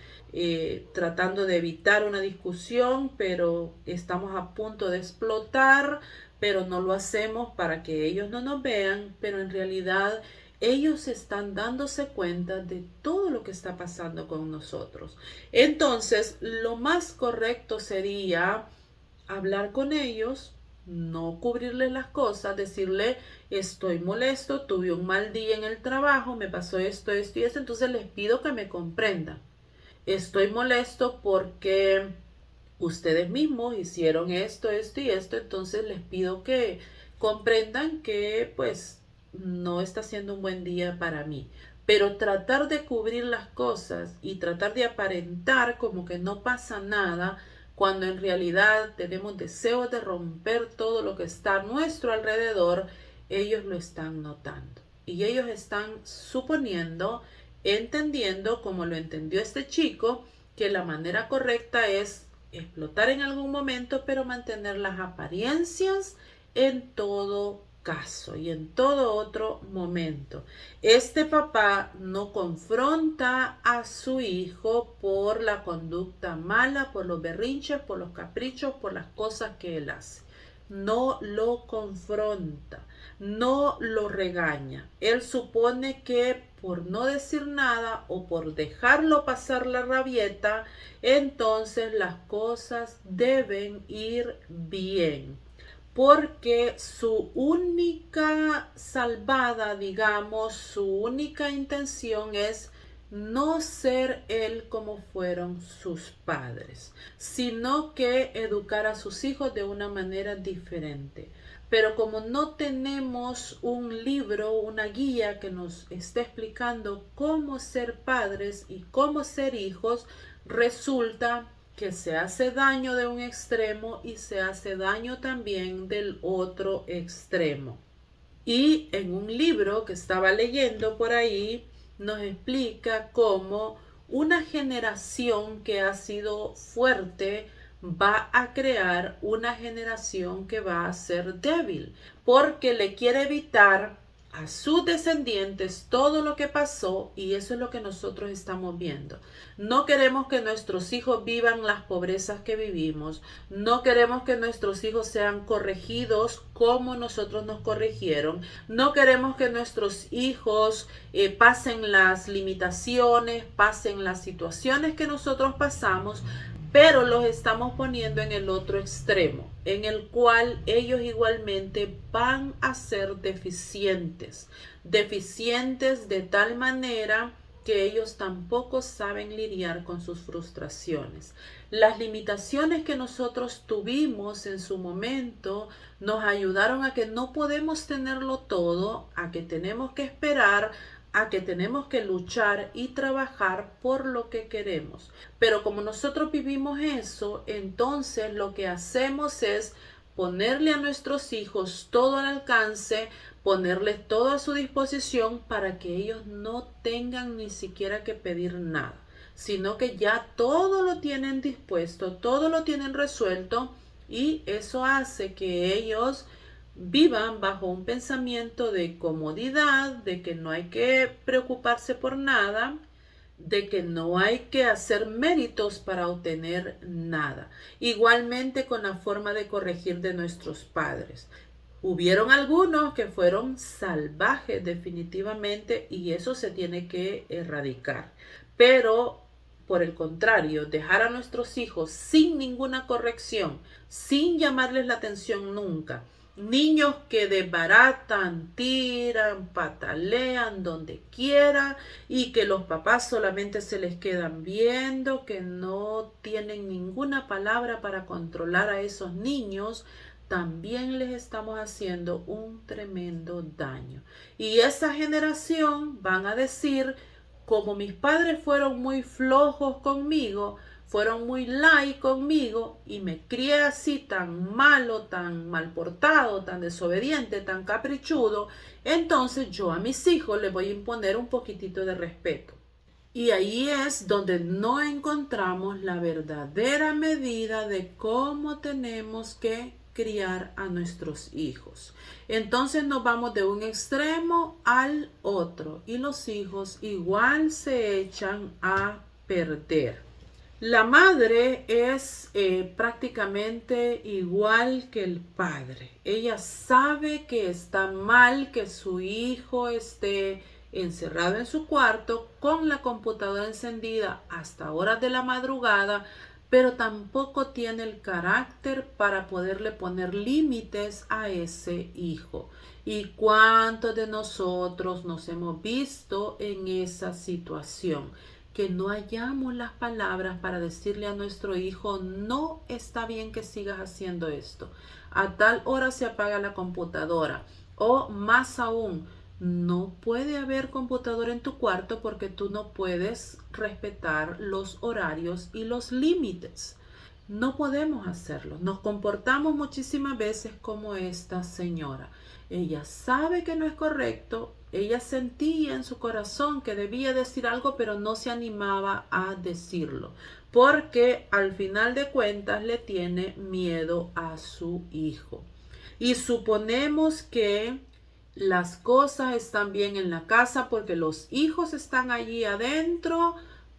tratando de evitar una discusión, pero estamos a punto de explotar, pero no lo hacemos para que ellos no nos vean, pero en realidad ellos están dándose cuenta de todo lo que está pasando con nosotros. Entonces, lo más correcto sería hablar con ellos, no cubrirles las cosas, decirle, estoy molesto, tuve un mal día en el trabajo, me pasó esto y esto, entonces les pido que me comprendan. Estoy molesto porque ustedes mismos hicieron esto y esto, entonces les pido que comprendan que pues no está siendo un buen día para mí. Pero tratar de cubrir las cosas y tratar de aparentar como que no pasa nada, cuando en realidad tenemos deseo de romper todo lo que está a nuestro alrededor, ellos lo están notando. Y ellos están suponiendo, entendiendo, como lo entendió este chico, que la manera correcta es explotar en algún momento, pero mantener las apariencias en todo caso y en todo otro momento. Este papá no confronta a su hijo por la conducta mala, por los berrinches, por los caprichos, por las cosas que él hace. No lo confronta, no lo regaña. Él supone que por no decir nada o por dejarlo pasar la rabieta, entonces las cosas deben ir bien, porque su única salvada, digamos, su única intención es no ser él como fueron sus padres, sino que educar a sus hijos de una manera diferente. Pero como no tenemos un libro, una guía que nos esté explicando cómo ser padres y cómo ser hijos, resulta que se hace daño de un extremo y se hace daño también del otro extremo. Y en un libro que estaba leyendo por ahí nos explica cómo una generación que ha sido fuerte va a crear una generación que va a ser débil, porque le quiere evitar a sus descendientes todo lo que pasó, y eso es lo que nosotros estamos viendo. No queremos que nuestros hijos vivan las pobrezas que vivimos, no queremos que nuestros hijos sean corregidos como nosotros nos corrigieron, no queremos que nuestros hijos pasen las limitaciones, pasen las situaciones que nosotros pasamos, pero los estamos poniendo en el otro extremo, en el cual ellos igualmente van a ser deficientes, deficientes de tal manera que ellos tampoco saben lidiar con sus frustraciones. Las limitaciones que nosotros tuvimos en su momento nos ayudaron a que no podemos tenerlo todo, a que tenemos que esperar, a que tenemos que luchar y trabajar por lo que queremos. Pero como nosotros vivimos eso, entonces lo que hacemos es ponerle a nuestros hijos todo al alcance, ponerles todo a su disposición para que ellos no tengan ni siquiera que pedir nada, sino que ya todo lo tienen dispuesto, todo lo tienen resuelto, y eso hace que ellos vivan bajo un pensamiento de comodidad, de que no hay que preocuparse por nada, de que no hay que hacer méritos para obtener nada. Igualmente con la forma de corregir de nuestros padres. Hubieron algunos que fueron salvajes definitivamente, y eso se tiene que erradicar. Pero por el contrario, dejar a nuestros hijos sin ninguna corrección, sin llamarles la atención nunca. Niños que desbaratan, tiran, patalean donde quiera y que los papás solamente se les quedan viendo, que no tienen ninguna palabra para controlar a esos niños, también les estamos haciendo un tremendo daño. Y esa generación van a decir, como mis padres fueron muy flojos conmigo, fueron muy light conmigo y me crié así tan malo, tan mal portado, tan desobediente, tan caprichudo, entonces yo a mis hijos les voy a imponer un poquitito de respeto. Y ahí es donde no encontramos la verdadera medida de cómo tenemos que criar a nuestros hijos. Entonces nos vamos de un extremo al otro y los hijos igual se echan a perder. La madre es prácticamente igual que el padre. Ella sabe que está mal que su hijo esté encerrado en su cuarto con la computadora encendida hasta horas de la madrugada, pero tampoco tiene el carácter para poderle poner límites a ese hijo. ¿Y cuántos de nosotros nos hemos visto en esa situación? Que no hallamos las palabras para decirle a nuestro hijo, no está bien que sigas haciendo esto. A tal hora se apaga la computadora. O más aún, no puede haber computadora en tu cuarto porque tú no puedes respetar los horarios y los límites. No podemos hacerlo. Nos comportamos muchísimas veces como esta señora. Ella sabe que no es correcto. Ella sentía en su corazón que debía decir algo, pero no se animaba a decirlo, porque al final de cuentas le tiene miedo a su hijo. Y suponemos que las cosas están bien en la casa porque los hijos están allí adentro,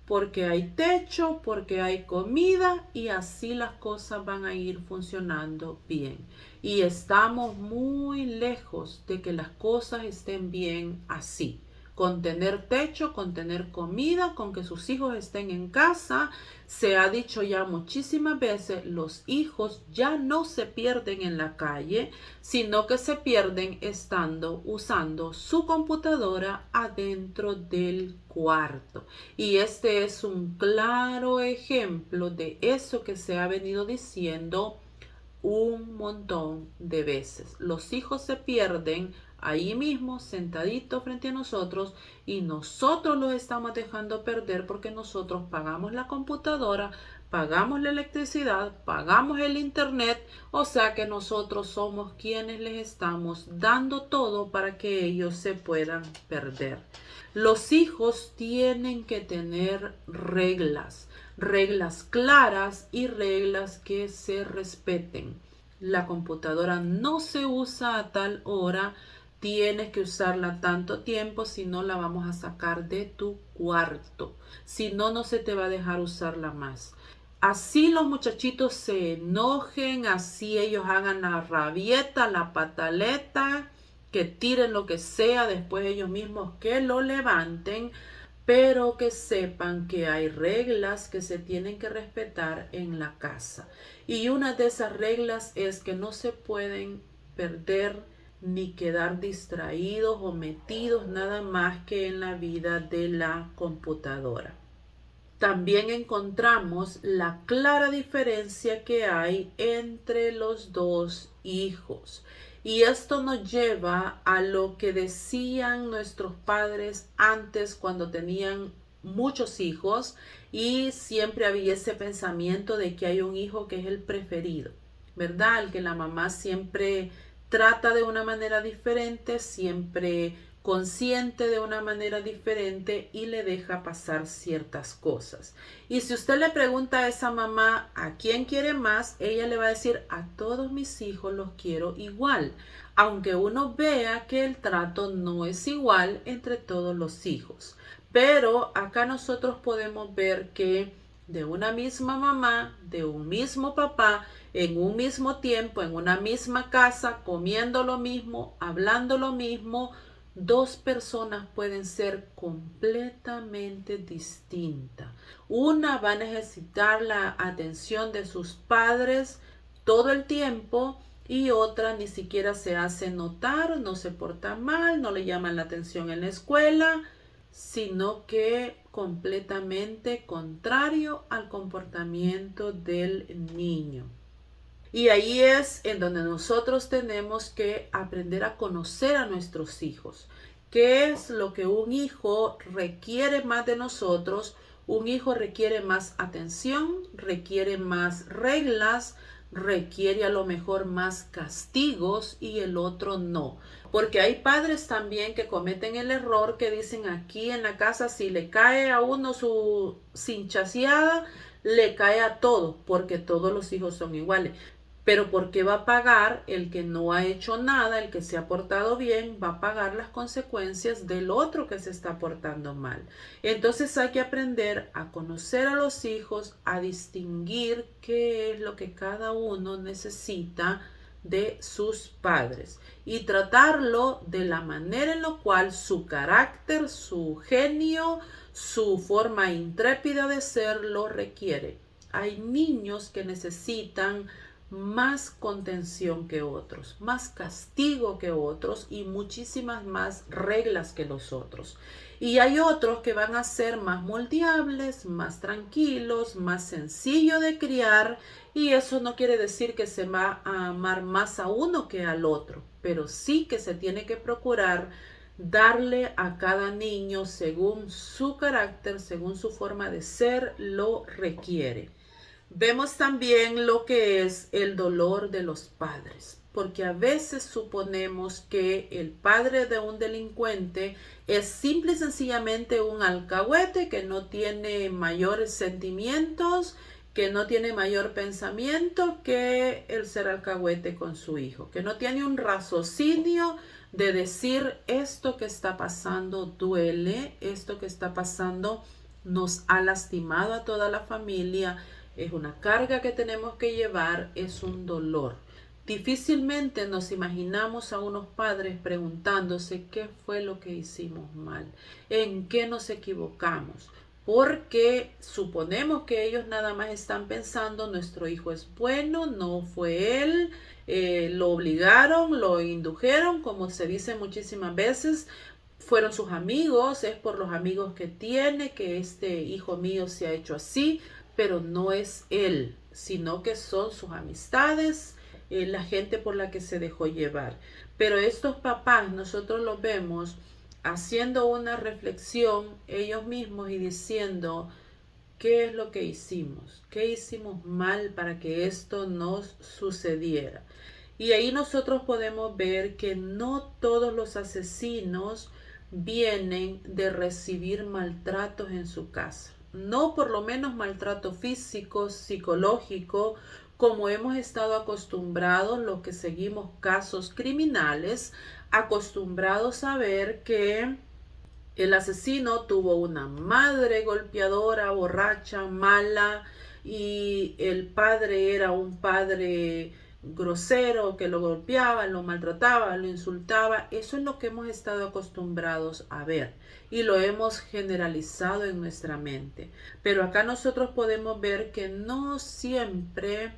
porque hay techo, porque hay comida y así las cosas van a ir funcionando bien. Y estamos muy lejos de que las cosas estén bien así. Con tener techo, con tener comida, con que sus hijos estén en casa. Se ha dicho ya muchísimas veces, los hijos ya no se pierden en la calle, sino que se pierden estando usando su computadora adentro del cuarto. Y este es un claro ejemplo de eso que se ha venido diciendo un montón de veces. Los hijos se pierden ahí mismo, sentaditos frente a nosotros, y nosotros los estamos dejando perder porque nosotros pagamos la computadora, pagamos la electricidad, pagamos el internet, o sea que nosotros somos quienes les estamos dando todo para que ellos se puedan perder. Los hijos tienen que tener reglas, reglas claras y reglas que se respeten. La computadora no se usa a tal hora, tienes que usarla tanto tiempo, si no la vamos a sacar de tu cuarto. Si no, no se te va a dejar usarla más. Así los muchachitos se enojen, así ellos hagan la rabieta, la pataleta, que tiren lo que sea, después ellos mismos que lo levanten, pero que sepan que hay reglas que se tienen que respetar en la casa. Y una de esas reglas es que no se pueden perder ni quedar distraídos o metidos nada más que en la vida de la computadora. También encontramos la clara diferencia que hay entre los dos hijos. Y esto nos lleva a lo que decían nuestros padres antes cuando tenían muchos hijos y siempre había ese pensamiento de que hay un hijo que es el preferido, ¿verdad? El que la mamá siempre trata de una manera diferente, siempre consciente de una manera diferente y le deja pasar ciertas cosas. Y si usted le pregunta a esa mamá a quién quiere más, ella le va a decir a todos mis hijos los quiero igual, aunque uno vea que el trato no es igual entre todos los hijos. Pero acá nosotros podemos ver que de una misma mamá, de un mismo papá, en un mismo tiempo, en una misma casa, comiendo lo mismo, hablando lo mismo, Dos personas pueden ser completamente distintas. Una va a necesitar la atención de sus padres todo el tiempo y otra ni siquiera se hace notar, no se porta mal, no le llaman la atención en la escuela, sino que completamente contrario al comportamiento del niño. Y ahí es en donde nosotros tenemos que aprender a conocer a nuestros hijos. ¿Qué es lo que un hijo requiere más de nosotros? Un hijo requiere más atención, requiere más reglas, requiere a lo mejor más castigos y el otro no. Porque hay padres también que cometen el error que dicen aquí en la casa si le cae a uno su cinchaseada, le cae a todo, porque todos los hijos son iguales. Pero ¿por qué va a pagar el que no ha hecho nada, el que se ha portado bien, va a pagar las consecuencias del otro que se está portando mal? Entonces hay que aprender a conocer a los hijos, a distinguir qué es lo que cada uno necesita de sus padres y tratarlo de la manera en la cual su carácter, su genio, su forma intrépida de ser lo requiere. Hay niños que necesitan más contención que otros, más castigo que otros y muchísimas más reglas que los otros. Y hay otros que van a ser más moldeables, más tranquilos, más sencillo de criar y eso no quiere decir que se va a amar más a uno que al otro, pero sí que se tiene que procurar darle a cada niño según su carácter, según su forma de ser, lo requiere. Vemos también lo que es el dolor de los padres, porque a veces suponemos que el padre de un delincuente es simple y sencillamente un alcahuete que no tiene mayores sentimientos, que no tiene mayor pensamiento que el ser alcahuete con su hijo, que no tiene un raciocinio de decir esto que está pasando duele, esto que está pasando nos ha lastimado a toda la familia, es una carga que tenemos que llevar, es un dolor. Difícilmente nos imaginamos a unos padres preguntándose qué fue lo que hicimos mal, en qué nos equivocamos, porque suponemos que ellos nada más están pensando nuestro hijo es bueno, no fue él, lo obligaron, lo indujeron, como se dice muchísimas veces, fueron sus amigos, es por los amigos que tiene que este hijo mío se ha hecho así, pero no es él, sino que son sus amistades, la gente por la que se dejó llevar. Pero estos papás nosotros los vemos haciendo una reflexión ellos mismos y diciendo, ¿qué es lo que hicimos? ¿Qué hicimos mal para que esto nos sucediera? Y ahí nosotros podemos ver que no todos los asesinos vienen de recibir maltratos en su casa. No por lo menos maltrato físico, psicológico, como hemos estado acostumbrados los que seguimos casos criminales, acostumbrados a ver que el asesino tuvo una madre golpeadora, borracha, mala, y el padre era un padre grosero que lo golpeaba, lo maltrataba, lo insultaba. Eso es lo que hemos estado acostumbrados a ver y lo hemos generalizado en nuestra mente. Pero acá nosotros podemos ver que no siempre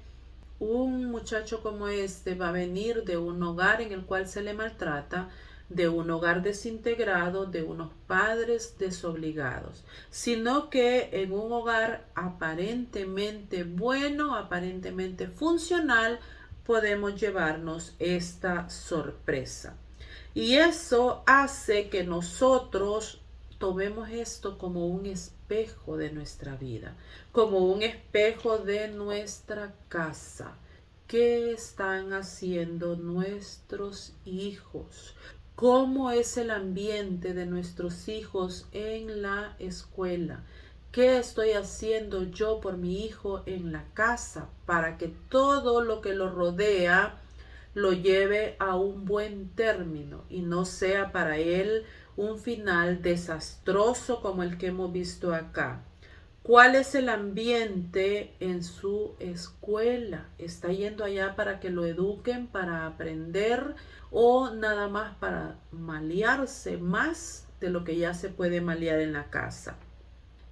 un muchacho como este va a venir de un hogar en el cual se le maltrata, de un hogar desintegrado, de unos padres desobligados, sino que en un hogar aparentemente bueno, aparentemente funcional, podemos llevarnos esta sorpresa. Y eso hace que nosotros tomemos esto como un espejo de nuestra vida, como un espejo de nuestra casa. ¿Qué están haciendo nuestros hijos? ¿Cómo es el ambiente de nuestros hijos en la escuela? ¿Qué estoy haciendo yo por mi hijo en la casa para que todo lo que lo rodea lo lleve a un buen término y no sea para él un final desastroso como el que hemos visto acá? ¿Cuál es el ambiente en su escuela? ¿Está yendo allá para que lo eduquen, para aprender o nada más para malearse más de lo que ya se puede malear en la casa?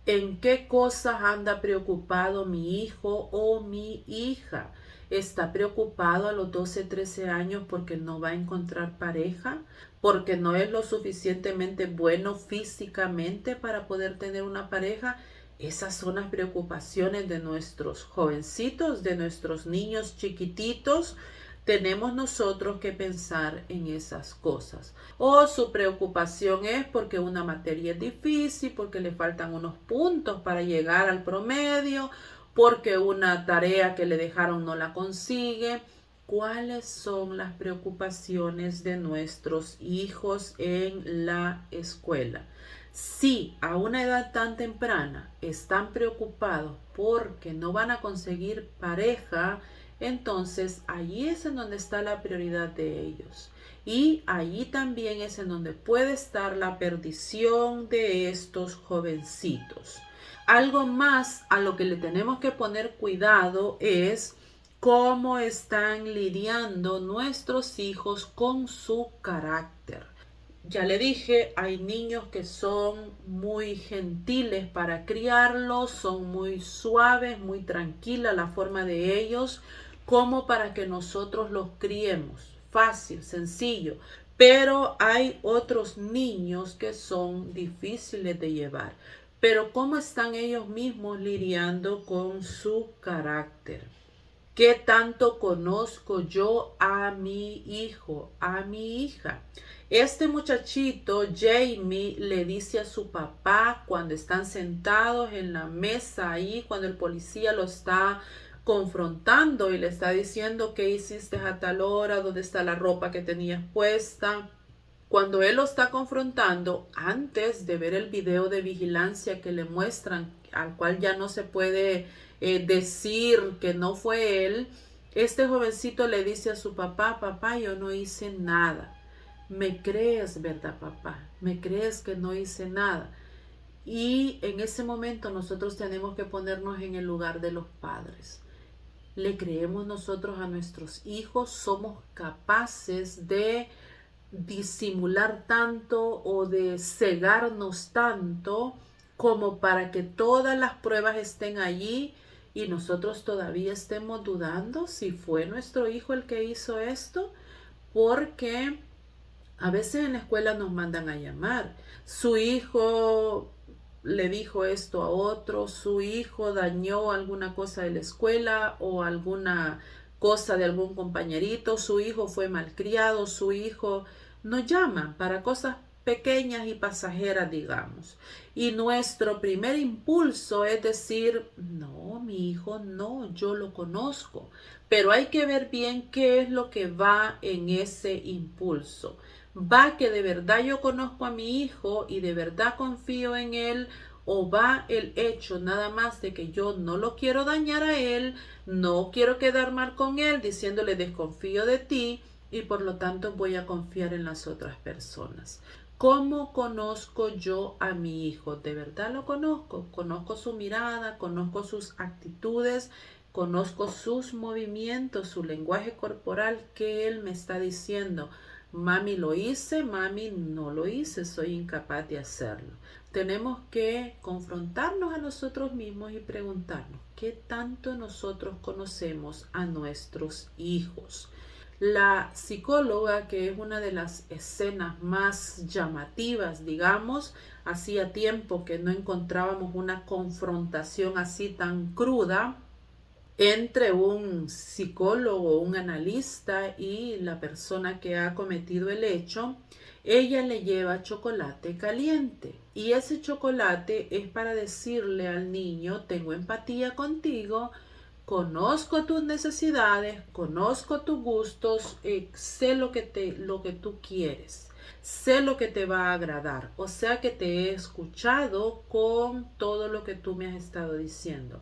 ¿En qué cosas anda preocupado mi hijo o mi hija? ¿Está preocupado a los 12, 13 años porque no va a encontrar pareja? ¿Porque no es lo suficientemente bueno físicamente para poder tener una pareja? Esas son las preocupaciones de nuestros jovencitos, de nuestros niños chiquititos. Tenemos nosotros que pensar en esas cosas. O su preocupación es porque una materia es difícil, porque le faltan unos puntos para llegar al promedio, porque una tarea que le dejaron no la consigue. ¿Cuáles son las preocupaciones de nuestros hijos en la escuela? Si a una edad tan temprana están preocupados porque no van a conseguir pareja, entonces allí es en donde está la prioridad de ellos. Y allí también es en donde puede estar la perdición de estos jovencitos. Algo más a lo que le tenemos que poner cuidado es cómo están lidiando nuestros hijos con su carácter. Ya le dije, hay niños que son muy gentiles para criarlos, son muy suaves, muy tranquila la forma de ellos, como para que nosotros los criemos. Fácil, sencillo. Pero hay otros niños que son difíciles de llevar. Pero ¿cómo están ellos mismos lidiando con su carácter? ¿Qué tanto conozco yo a mi hijo, a mi hija? Este muchachito, Jamie, le dice a su papá cuando están sentados en la mesa ahí, cuando el policía lo está confrontando y le está diciendo qué hiciste a tal hora, dónde está la ropa que tenías puesta. Cuando él lo está confrontando, antes de ver el video de vigilancia que le muestran, al cual ya no se puede decir que no fue él, este jovencito le dice a su papá, papá, yo no hice nada. ¿Me crees, verdad, papá? ¿Me crees que no hice nada? Y en ese momento nosotros tenemos que ponernos en el lugar de los padres. ¿Le creemos nosotros a nuestros hijos? ¿Somos capaces de disimular tanto o de cegarnos tanto como para que todas las pruebas estén allí y nosotros todavía estemos dudando si fue nuestro hijo el que hizo esto? Porque a veces en la escuela nos mandan a llamar. Su hijo le dijo esto a otro, su hijo dañó alguna cosa de la escuela o alguna cosa de algún compañerito, su hijo fue malcriado, su hijo nos llama para cosas pequeñas y pasajeras, digamos. Y nuestro primer impulso es decir, no, mi hijo no, yo lo conozco. Pero hay que ver bien qué es lo que va en ese impulso. ¿Va que de verdad yo conozco a mi hijo y de verdad confío en él? ¿O va el hecho nada más de que yo no lo quiero dañar a él, no quiero quedar mal con él diciéndole desconfío de ti y por lo tanto voy a confiar en las otras personas? ¿Cómo conozco yo a mi hijo? ¿De verdad lo conozco? Conozco su mirada, conozco sus actitudes, conozco sus movimientos, su lenguaje corporal, que él me está diciendo. Mami lo hice, mami no lo hice, soy incapaz de hacerlo. Tenemos que confrontarnos a nosotros mismos y preguntarnos qué tanto nosotros conocemos a nuestros hijos. La psicóloga, que es una de las escenas más llamativas, digamos, hacía tiempo que no encontrábamos una confrontación así tan cruda entre un psicólogo, un analista y la persona que ha cometido el hecho. Ella le lleva chocolate caliente y ese chocolate es para decirle al niño, tengo empatía contigo, conozco tus necesidades, conozco tus gustos, sé lo que tú quieres, sé lo que te va a agradar. O sea que te he escuchado con todo lo que tú me has estado diciendo.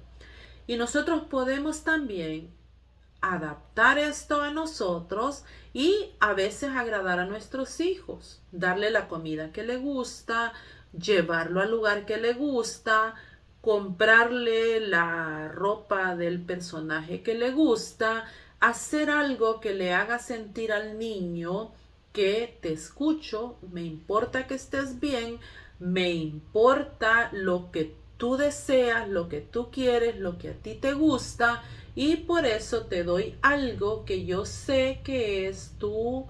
Y nosotros podemos también adaptar esto a nosotros y a veces agradar a nuestros hijos, darle la comida que le gusta, llevarlo al lugar que le gusta, comprarle la ropa del personaje que le gusta, hacer algo que le haga sentir al niño que te escucho, me importa que estés bien, me importa lo que tú deseas, lo que tú quieres, lo que a ti te gusta, y por eso te doy algo que yo sé que es tu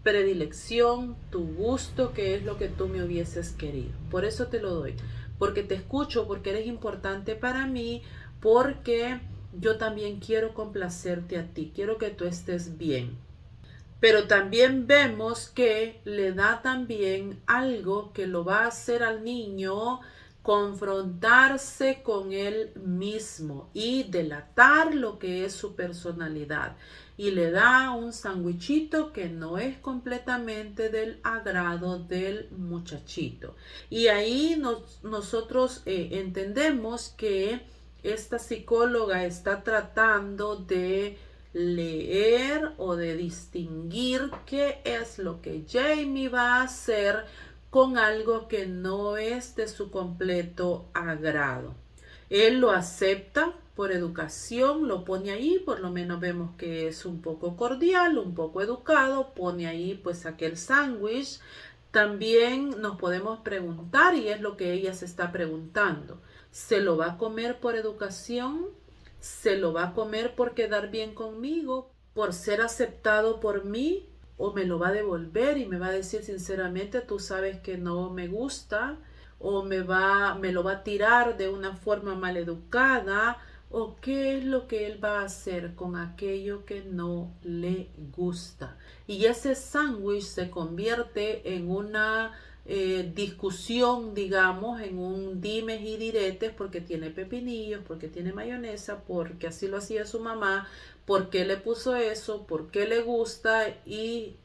predilección, tu gusto, que es lo que tú me hubieses querido. Por eso te lo doy, porque te escucho, porque eres importante para mí, porque yo también quiero complacerte a ti, quiero que tú estés bien. Pero también vemos que le da también algo que lo va a hacer al niño confrontarse con él mismo y delatar lo que es su personalidad. Y le da un sandwichito que no es completamente del agrado del muchachito. Y ahí nosotros entendemos que esta psicóloga está tratando de leer o de distinguir qué es lo que Jamie va a hacer con algo que no es de su completo agrado. Él lo acepta por educación, lo pone ahí, por lo menos vemos que es un poco cordial, un poco educado, pone ahí pues aquel sándwich. También nos podemos preguntar, y es lo que ella se está preguntando, ¿se lo va a comer por educación? ¿Se lo va a comer por quedar bien conmigo? ¿Por ser aceptado por mí? ¿O me lo va a devolver y me va a decir sinceramente, tú sabes que no me gusta? ¿O me lo va a tirar de una forma maleducada? ¿O qué es lo que él va a hacer con aquello que no le gusta? Y ese sándwich se convierte en una discusión, digamos, en un dimes y diretes, porque tiene pepinillos, porque tiene mayonesa, porque así lo hacía su mamá, por qué le puso eso, por qué le gusta, y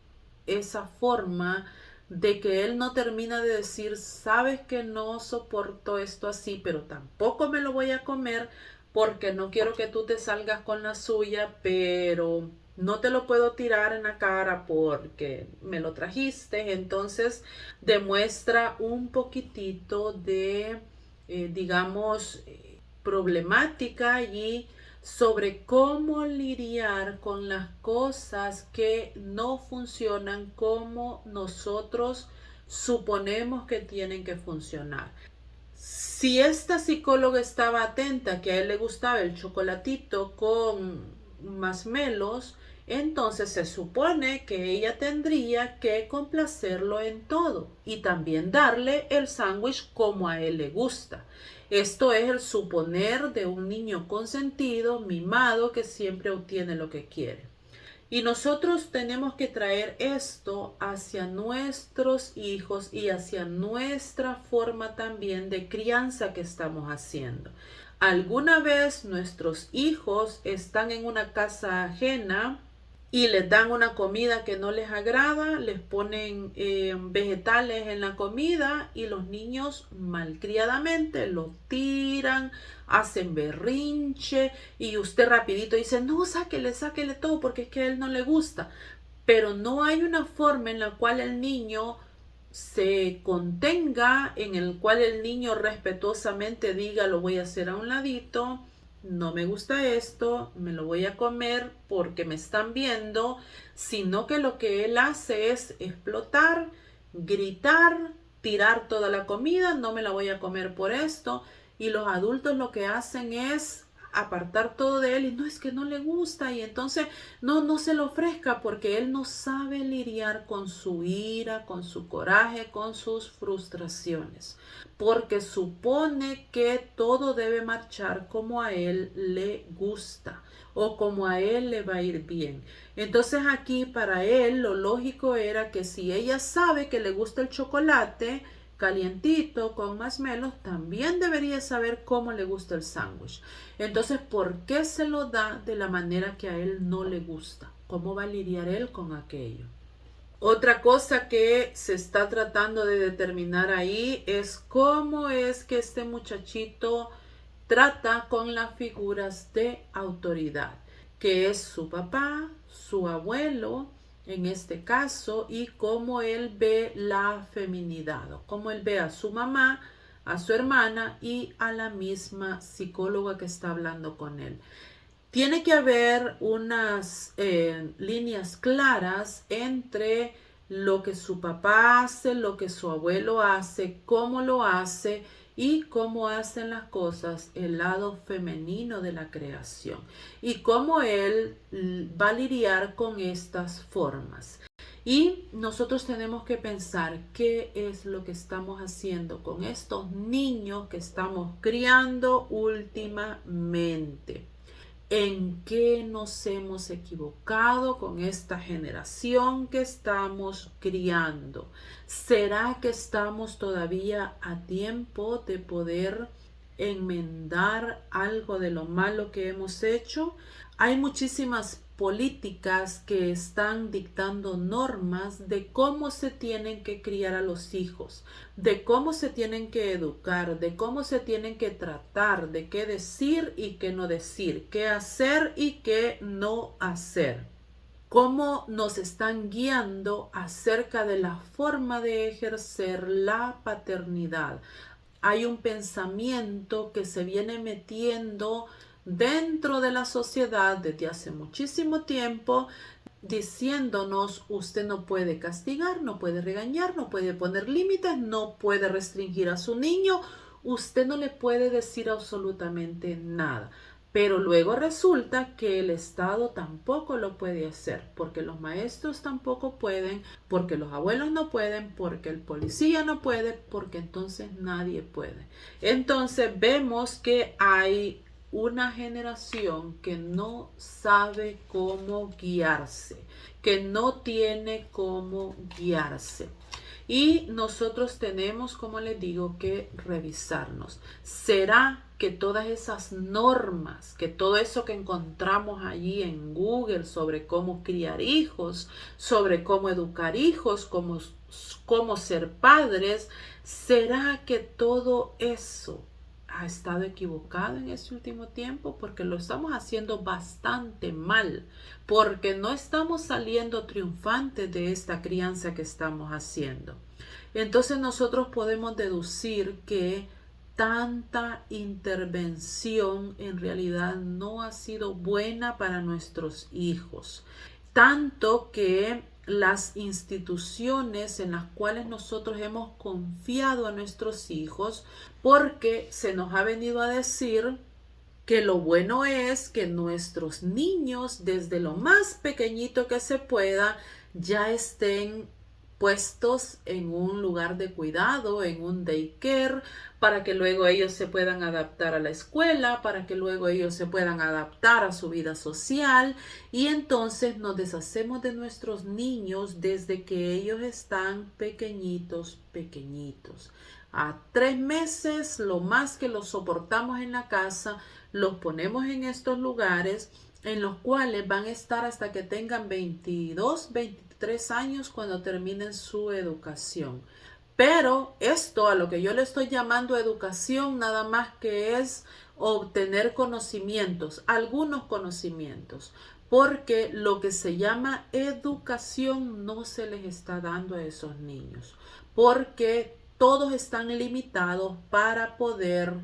esa forma de que él no termina de decir, sabes que no soporto esto así, pero tampoco me lo voy a comer porque no quiero que tú te salgas con la suya, pero no te lo puedo tirar en la cara porque me lo trajiste. Entonces demuestra un poquitito de, digamos, problemática y sobre cómo lidiar con las cosas que no funcionan como nosotros suponemos que tienen que funcionar. Si esta psicóloga estaba atenta que a él le gustaba el chocolatito con masmelos, entonces se supone que ella tendría que complacerlo en todo y también darle el sándwich como a él le gusta. Esto es el suponer de un niño consentido, mimado, que siempre obtiene lo que quiere. Y nosotros tenemos que traer esto hacia nuestros hijos y hacia nuestra forma también de crianza que estamos haciendo. ¿Alguna vez nuestros hijos están en una casa ajena y les dan una comida que no les agrada, les ponen vegetales en la comida y los niños malcriadamente lo tiran, hacen berrinche y usted rapidito dice, no, sáquele todo porque es que a él no le gusta? Pero no hay una forma en la cual el niño se contenga, en el cual el niño respetuosamente diga, lo voy a hacer a un ladito, no me gusta esto, me lo voy a comer porque me están viendo, sino que lo que él hace es explotar, gritar, tirar toda la comida, no me la voy a comer por esto, y los adultos lo que hacen es apartar todo de él y no, es que no le gusta, y entonces no se lo ofrezca porque él no sabe lidiar con su ira, con su coraje, con sus frustraciones, porque supone que todo debe marchar como a él le gusta o como a él le va a ir bien. Entonces aquí para él lo lógico era que si ella sabe que le gusta el chocolate calientito con masmelos, también debería saber cómo le gusta el sándwich. Entonces, ¿por qué se lo da de la manera que a él no le gusta? ¿Cómo va a lidiar él con aquello? Otra cosa que se está tratando de determinar ahí es cómo es que este muchachito trata con las figuras de autoridad, que es su papá, su abuelo, en este caso, y cómo él ve la feminidad, o cómo él ve a su mamá, a su hermana y a la misma psicóloga que está hablando con él. Tiene que haber unas líneas claras entre lo que su papá hace, lo que su abuelo hace, cómo lo hace y cómo hacen las cosas el lado femenino de la creación y cómo él va a lidiar con estas formas. Y nosotros tenemos que pensar qué es lo que estamos haciendo con estos niños que estamos criando últimamente. ¿En qué nos hemos equivocado con esta generación que estamos criando? ¿Será que estamos todavía a tiempo de poder enmendar algo de lo malo que hemos hecho? Hay muchísimas políticas que están dictando normas de cómo se tienen que criar a los hijos, de cómo se tienen que educar, de cómo se tienen que tratar, de qué decir y qué no decir, qué hacer y qué no hacer. Cómo nos están guiando acerca de la forma de ejercer la paternidad. Hay un pensamiento que se viene metiendo dentro de la sociedad desde hace muchísimo tiempo, diciéndonos: usted no puede castigar, no puede regañar, no puede poner límites, no puede restringir a su niño, usted no le puede decir absolutamente nada. Pero luego resulta que el Estado tampoco lo puede hacer, porque los maestros tampoco pueden, porque los abuelos no pueden, porque el policía no puede, porque entonces nadie puede. Entonces vemos que hay una generación que no sabe cómo guiarse, que no tiene cómo guiarse. Y nosotros tenemos, como les digo, que revisarnos. ¿Será que todas esas normas, que todo eso que encontramos allí en Google sobre cómo criar hijos, sobre cómo educar hijos, cómo ser padres, será que todo eso ha estado equivocado en este último tiempo? Porque lo estamos haciendo bastante mal, porque no estamos saliendo triunfantes de esta crianza que estamos haciendo. Entonces nosotros podemos deducir que tanta intervención en realidad no ha sido buena para nuestros hijos. Tanto que las instituciones en las cuales nosotros hemos confiado a nuestros hijos, porque se nos ha venido a decir que lo bueno es que nuestros niños, desde lo más pequeñito que se pueda, ya estén puestos en un lugar de cuidado, en un daycare, para que luego ellos se puedan adaptar a la escuela, para que luego ellos se puedan adaptar a su vida social, y entonces nos deshacemos de nuestros niños desde que ellos están pequeñitos, pequeñitos. A 3 meses, lo más que los soportamos en la casa, los ponemos en estos lugares en los cuales van a estar hasta que tengan 22, 23 años cuando terminen su educación. Pero esto, a lo que yo le estoy llamando educación, nada más que es obtener conocimientos, algunos conocimientos, porque lo que se llama educación no se les está dando a esos niños, porque todos están limitados para poder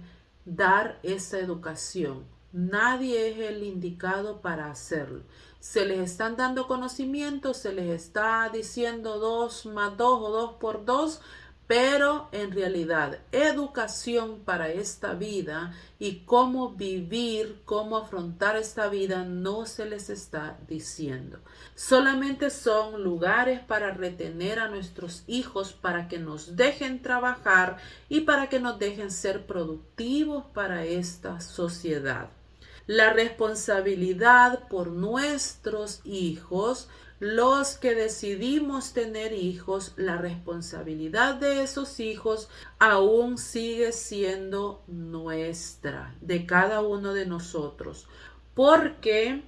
dar esa educación. Nadie es el indicado para hacerlo. Se les están dando conocimientos, se les está diciendo 2 más 2 o 2 por 2, pero en realidad educación para esta vida y cómo vivir, cómo afrontar esta vida no se les está diciendo. Solamente son lugares para retener a nuestros hijos, para que nos dejen trabajar y para que nos dejen ser productivos para esta sociedad. La responsabilidad por nuestros hijos, los que decidimos tener hijos, la responsabilidad de esos hijos aún sigue siendo nuestra, de cada uno de nosotros. Porque,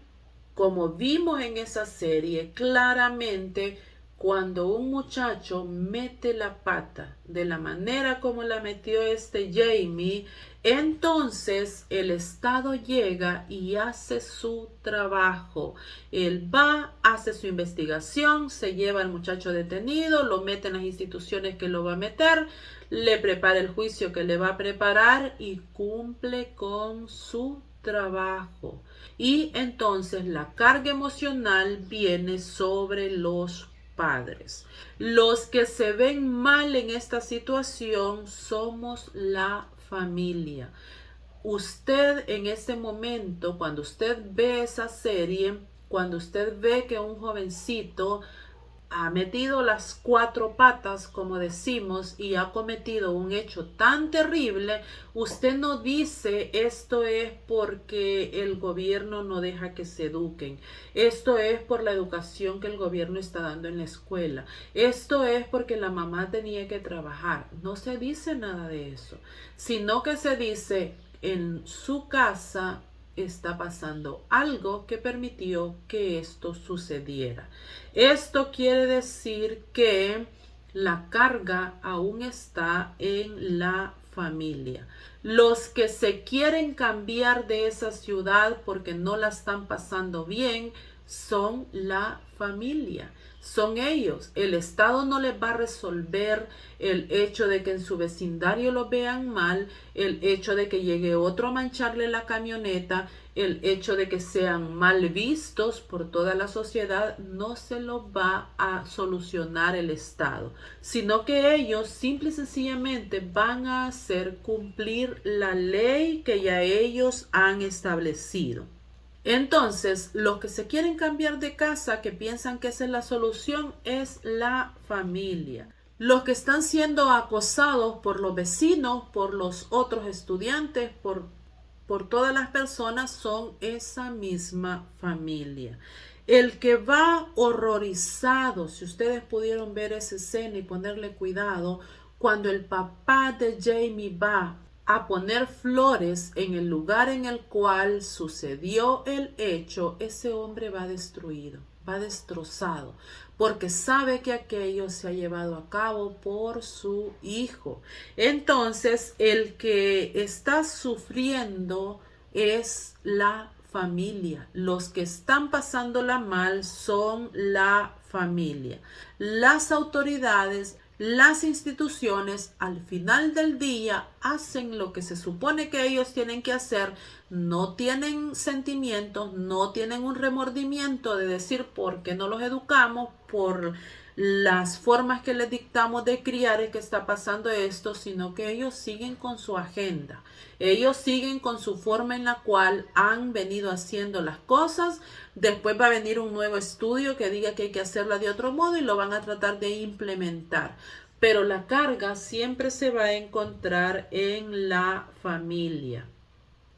como vimos en esa serie, claramente cuando un muchacho mete la pata de la manera como la metió este Jamie, entonces el Estado llega y hace su trabajo. Él va, hace su investigación, se lleva al muchacho detenido, lo mete en las instituciones que lo va a meter, le prepara el juicio que le va a preparar y cumple con su trabajo. Y entonces la carga emocional viene sobre los padres. Los que se ven mal en esta situación somos la familia. Usted en ese momento, cuando usted ve esa serie, cuando usted ve que un jovencito ha metido las cuatro patas, como decimos, y ha cometido un hecho tan terrible, usted no dice esto es porque el gobierno no deja que se eduquen, esto es por la educación que el gobierno está dando en la escuela, esto es porque la mamá tenía que trabajar. No se dice nada de eso, sino que se dice en su casa está pasando algo que permitió que esto sucediera. Esto quiere decir que la carga aún está en la familia. Los que se quieren cambiar de esa ciudad porque no la están pasando bien son la familia. Son ellos. El Estado no les va a resolver el hecho de que en su vecindario lo vean mal, el hecho de que llegue otro a mancharle la camioneta, el hecho de que sean mal vistos por toda la sociedad, no se lo va a solucionar el Estado, sino que ellos simple y sencillamente van a hacer cumplir la ley que ya ellos han establecido. Entonces, los que se quieren cambiar de casa, que piensan que esa es la solución, es la familia. Los que están siendo acosados por los vecinos, por los otros estudiantes, por todas las personas, son esa misma familia. El que va horrorizado, si ustedes pudieron ver esa escena y ponerle cuidado, cuando el papá de Jamie va a poner flores en el lugar en el cual sucedió el hecho, ese hombre va destruido, va destrozado, porque sabe que aquello se ha llevado a cabo por su hijo. Entonces, el que está sufriendo es la familia. Los que están pasándola mal son la familia. Las autoridades, las instituciones al final del día hacen lo que se supone que ellos tienen que hacer, no tienen sentimientos, no tienen un remordimiento de decir por qué no los educamos, por las formas que les dictamos de criar es que está pasando esto, sino que ellos siguen con su agenda, ellos siguen con su forma en la cual han venido haciendo las cosas. Después va a venir un nuevo estudio que diga que hay que hacerla de otro modo y lo van a tratar de implementar. Pero la carga siempre se va a encontrar en la familia.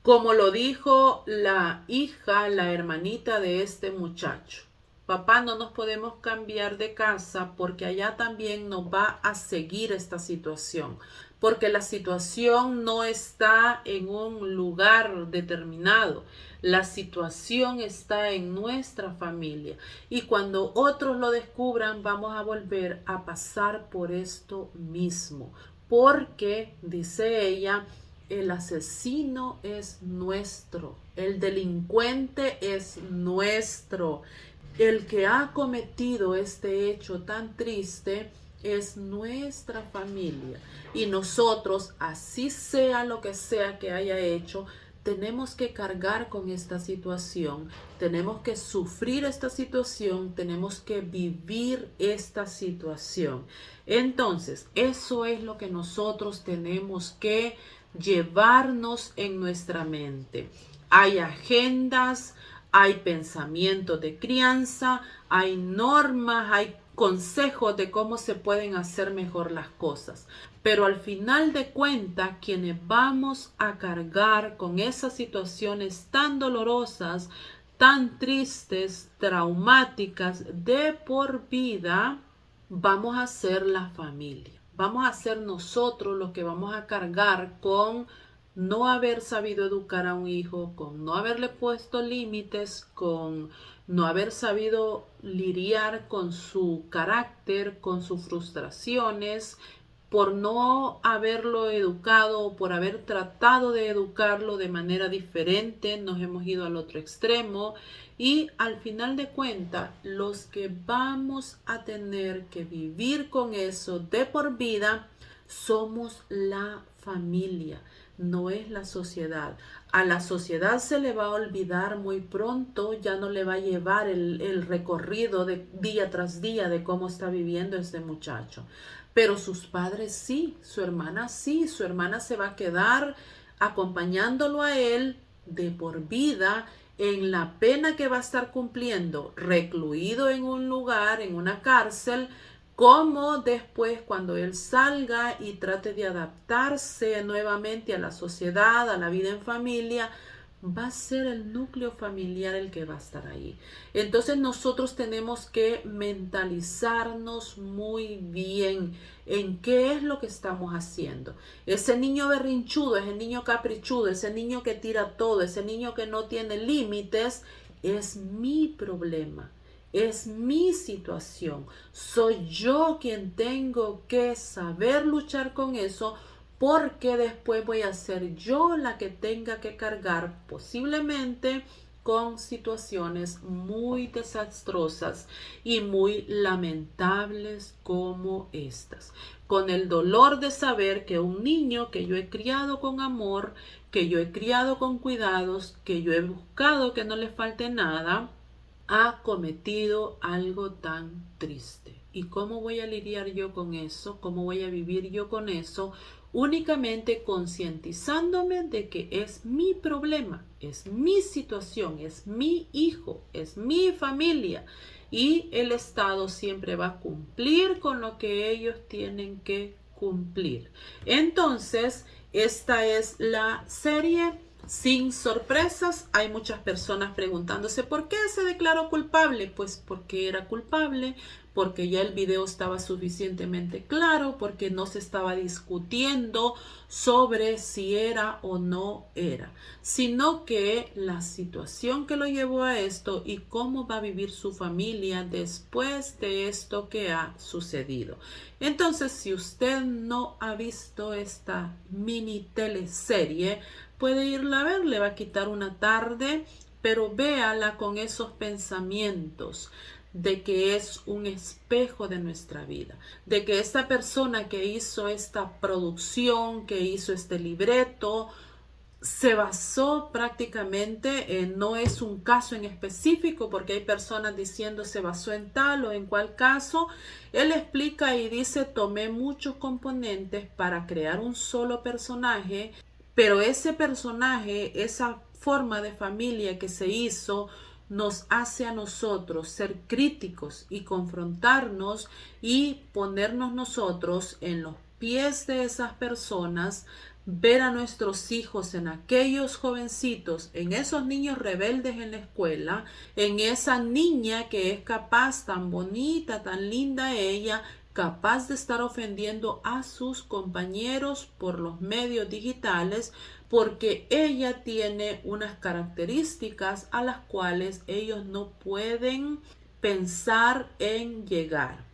Como lo dijo la hija, la hermanita de este muchacho. Papá, no nos podemos cambiar de casa porque allá también nos va a seguir esta situación. Porque la situación no está en un lugar determinado. La situación está en nuestra familia. Y cuando otros lo descubran, vamos a volver a pasar por esto mismo. Porque, dice ella, el asesino es nuestro. El delincuente es nuestro. El que ha cometido este hecho tan triste es nuestra familia. Y nosotros, así sea lo que sea que haya hecho, tenemos que cargar con esta situación, tenemos que sufrir esta situación, tenemos que vivir esta situación. Entonces, eso es lo que nosotros tenemos que llevarnos en nuestra mente. Hay agendas, hay pensamientos de crianza, hay normas, hay consejos de cómo se pueden hacer mejor las cosas. Pero al final de cuentas, quienes vamos a cargar con esas situaciones tan dolorosas, tan tristes, traumáticas de por vida, vamos a ser la familia. Vamos a ser nosotros los que vamos a cargar con no haber sabido educar a un hijo, con no haberle puesto límites, con no haber sabido lidiar con su carácter, con sus frustraciones, por no haberlo educado o por haber tratado de educarlo de manera diferente, nos hemos ido al otro extremo y al final de cuentas, los que vamos a tener que vivir con eso de por vida somos la familia, no es la sociedad. A la sociedad se le va a olvidar muy pronto, ya no le va a llevar el recorrido de día tras día de cómo está viviendo este muchacho. Pero sus padres sí, su hermana se va a quedar acompañándolo a él de por vida en la pena que va a estar cumpliendo, recluido en un lugar, en una cárcel, como después cuando él salga y trate de adaptarse nuevamente a la sociedad, a la vida en familia, va a ser el núcleo familiar el que va a estar ahí. Entonces nosotros tenemos que mentalizarnos muy bien en qué es lo que estamos haciendo. Ese niño berrinchudo, ese niño caprichudo, ese niño que tira todo, ese niño que no tiene límites, es mi problema. Es mi situación. Soy yo quien tengo que saber luchar con eso porque después voy a ser yo la que tenga que cargar posiblemente con situaciones muy desastrosas y muy lamentables como estas. Con el dolor de saber que un niño que yo he criado con amor, que yo he criado con cuidados, que yo he buscado que no le falte nada, ha cometido algo tan triste. ¿Y cómo voy a lidiar yo con eso? ¿Cómo voy a vivir yo con eso? Únicamente concientizándome de que es mi problema, es mi situación, es mi hijo, es mi familia. Y el Estado siempre va a cumplir con lo que ellos tienen que cumplir. Entonces, esta es la serie sin sorpresas. Hay muchas personas preguntándose por qué se declaró culpable. Pues porque era culpable, porque ya el video estaba suficientemente claro, porque no se estaba discutiendo sobre si era o no era, sino que la situación que lo llevó a esto y cómo va a vivir su familia después de esto que ha sucedido. Entonces, si usted no ha visto esta mini teleserie, puede irla a ver, le va a quitar una tarde, pero véala con esos pensamientos de que es un espejo de nuestra vida, de que esta persona que hizo esta producción, que hizo este libreto, se basó prácticamente en, no es un caso en específico, porque hay personas diciendo se basó en tal o en cual caso. Él explica y dice, tomé muchos componentes para crear un solo personaje, pero ese personaje, esa forma de familia que se hizo, nos hace a nosotros ser críticos y confrontarnos y ponernos nosotros en los pies de esas personas, ver a nuestros hijos en aquellos jovencitos, en esos niños rebeldes en la escuela, en esa niña que es capaz, tan bonita, tan linda ella, capaz de estar ofendiendo a sus compañeros por los medios digitales, porque ella tiene unas características a las cuales ellos no pueden pensar en llegar,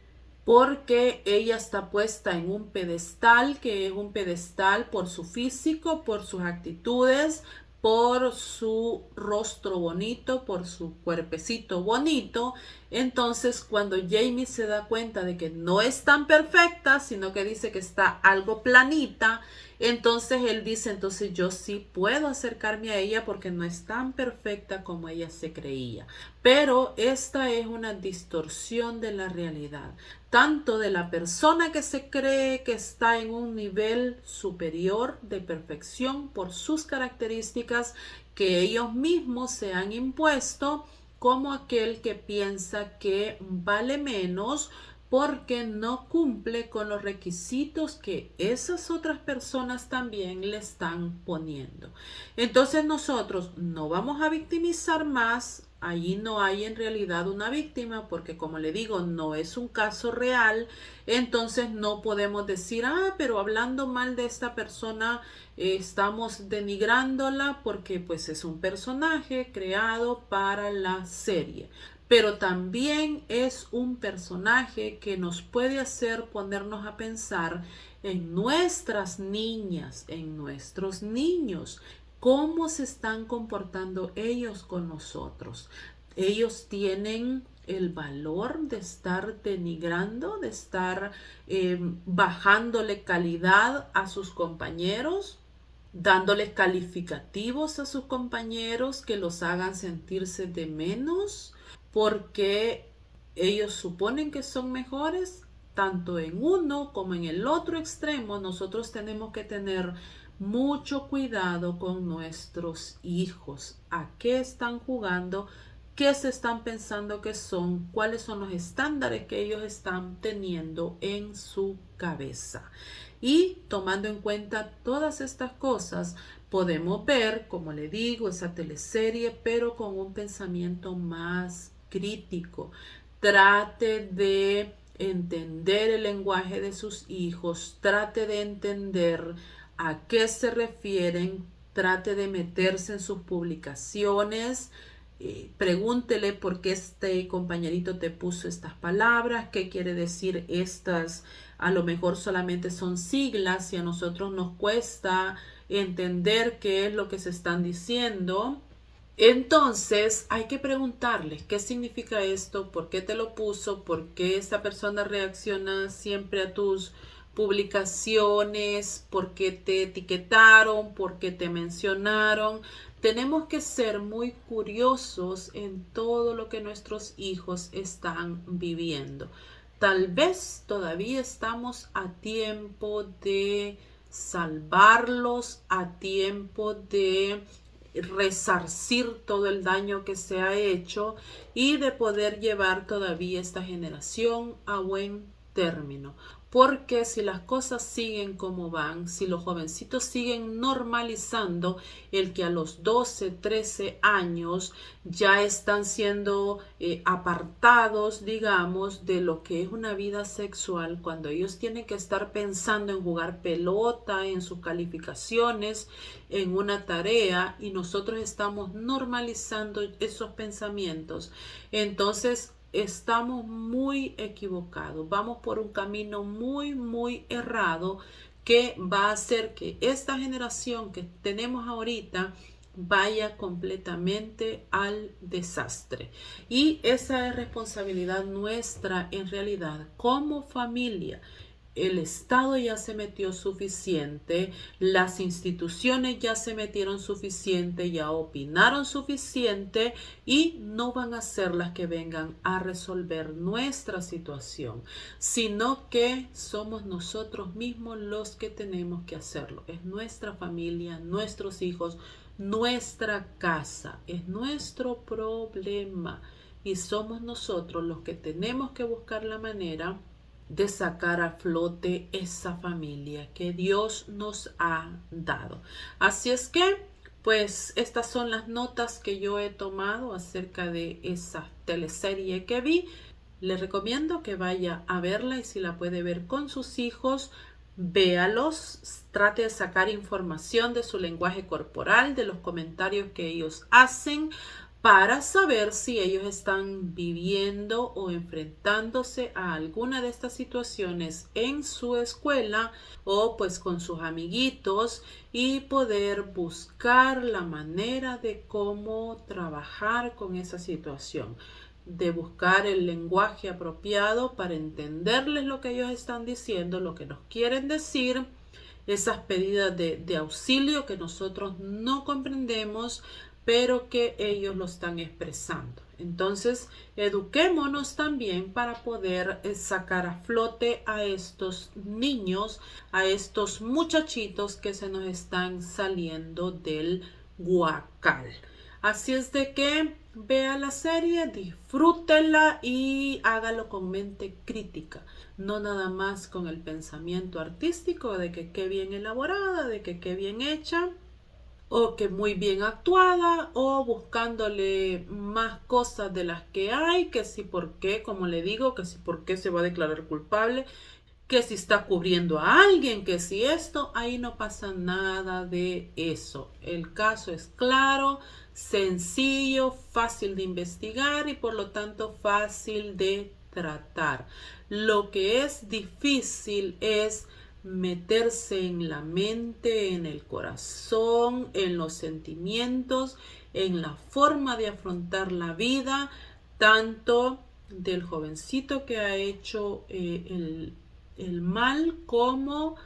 porque ella está puesta en un pedestal, que es un pedestal por su físico, por sus actitudes, por su rostro bonito, por su cuerpecito bonito. Entonces, cuando Jamie se da cuenta de que no es tan perfecta, sino que dice que está algo planita, entonces él dice, entonces yo sí puedo acercarme a ella porque no es tan perfecta como ella se creía. Pero esta es una distorsión de la realidad, tanto de la persona que se cree que está en un nivel superior de perfección por sus características que ellos mismos se han impuesto, como aquel que piensa que vale menos porque no cumple con los requisitos que esas otras personas también le están poniendo. Entonces nosotros no vamos a victimizar más allí no hay en realidad una víctima, porque como le digo, no es un caso real. Entonces no podemos decir, pero hablando mal de esta persona, estamos denigrándola, porque pues es un personaje creado para la serie. Pero también es un personaje que nos puede hacer ponernos a pensar en nuestras niñas, en nuestros niños, cómo se están comportando ellos con nosotros. Ellos tienen el valor de estar denigrando, de estar bajándole calidad a sus compañeros, dándoles calificativos a sus compañeros que los hagan sentirse de menos porque ellos suponen que son mejores. Tanto en uno como en el otro extremo, nosotros tenemos que tener mucho cuidado con nuestros hijos. ¿A qué están jugando? ¿Qué se están pensando que son? ¿Cuáles son los estándares que ellos están teniendo en su cabeza? Y tomando en cuenta todas estas cosas, podemos ver, como le digo, esa teleserie, pero con un pensamiento más crítico. Trate de entender el lenguaje de sus hijos, trate de entender a qué se refieren, trate de meterse en sus publicaciones, pregúntele por qué este compañerito te puso estas palabras, qué quiere decir estas, a lo mejor solamente son siglas y a nosotros nos cuesta entender qué es lo que se están diciendo. Entonces hay que preguntarles qué significa esto, por qué te lo puso, por qué esta persona reacciona siempre a tus publicaciones, por qué te etiquetaron, por qué te mencionaron. Tenemos que ser muy curiosos en todo lo que nuestros hijos están viviendo. Tal vez todavía estamos a tiempo de salvarlos, a tiempo de resarcir todo el daño que se ha hecho y de poder llevar todavía esta generación a buen término. Porque si las cosas siguen como van, si los jovencitos siguen normalizando el que a los 12, 13 años ya están siendo apartados, digamos, de lo que es una vida sexual, cuando ellos tienen que estar pensando en jugar pelota, en sus calificaciones, en una tarea, y nosotros estamos normalizando esos pensamientos, entonces estamos muy equivocados, vamos por un camino muy errado que va a hacer que esta generación que tenemos ahorita vaya completamente al desastre. Y esa es responsabilidad nuestra en realidad como familia. El Estado ya se metió suficiente, las instituciones ya se metieron suficiente, ya opinaron suficiente y no van a ser las que vengan a resolver nuestra situación, sino que somos nosotros mismos los que tenemos que hacerlo. Es nuestra familia, nuestros hijos, nuestra casa, es nuestro problema y somos nosotros los que tenemos que buscar la manera de sacar a flote esa familia que Dios nos ha dado. Así es que, pues, estas son las notas que yo he tomado acerca de esa teleserie que vi. Le recomiendo que vaya a verla y si la puede ver con sus hijos, véalos, trate de sacar información de su lenguaje corporal, de los comentarios que ellos hacen, para saber si ellos están viviendo o enfrentándose a alguna de estas situaciones en su escuela o pues con sus amiguitos y poder buscar la manera de cómo trabajar con esa situación, de buscar el lenguaje apropiado para entenderles lo que ellos están diciendo, lo que nos quieren decir, esas pedidas de auxilio que nosotros no comprendemos, pero que ellos lo están expresando. Entonces, eduquémonos también para poder sacar a flote a estos niños, a estos muchachitos que se nos están saliendo del guacal. Así es de que vea la serie, disfrútela y hágalo con mente crítica, no nada más con el pensamiento artístico de que qué bien elaborada, de que qué bien hecha. o que muy bien actuada, o buscándole más cosas de las que hay, que si por qué, como le digo, que si por qué se va a declarar culpable, que si está cubriendo a alguien, que si esto, ahí no pasa nada de eso. El caso es claro, sencillo, fácil de investigar y por lo tanto fácil de tratar. Lo que es difícil es meterse en la mente, en el corazón, en los sentimientos, en la forma de afrontar la vida, tanto del jovencito que ha hecho el mal como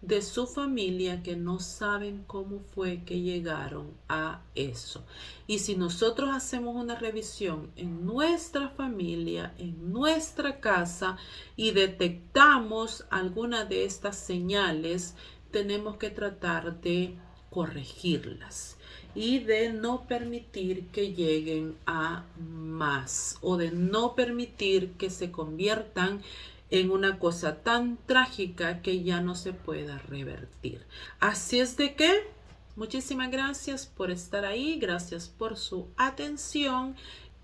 de su familia, que no saben cómo fue que llegaron a eso. Y si nosotros hacemos una revisión en nuestra familia, en nuestra casa, y detectamos alguna de estas señales, tenemos que tratar de corregirlas y de no permitir que lleguen a más, o de no permitir que se conviertan en una cosa tan trágica que ya no se pueda revertir. Así es de que muchísimas gracias por estar ahí, gracias por su atención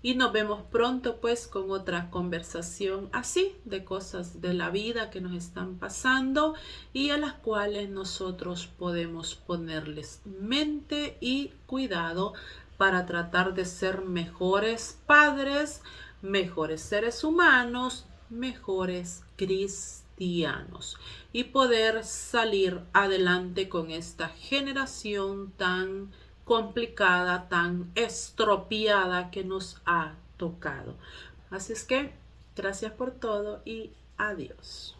y nos vemos pronto pues con otra conversación así de cosas de la vida que nos están pasando y a las cuales nosotros podemos ponerles mente y cuidado para tratar de ser mejores padres, mejores seres humanos, mejores cristianos y poder salir adelante con esta generación tan complicada, tan estropeada que nos ha tocado. Así es que gracias por todo y adiós.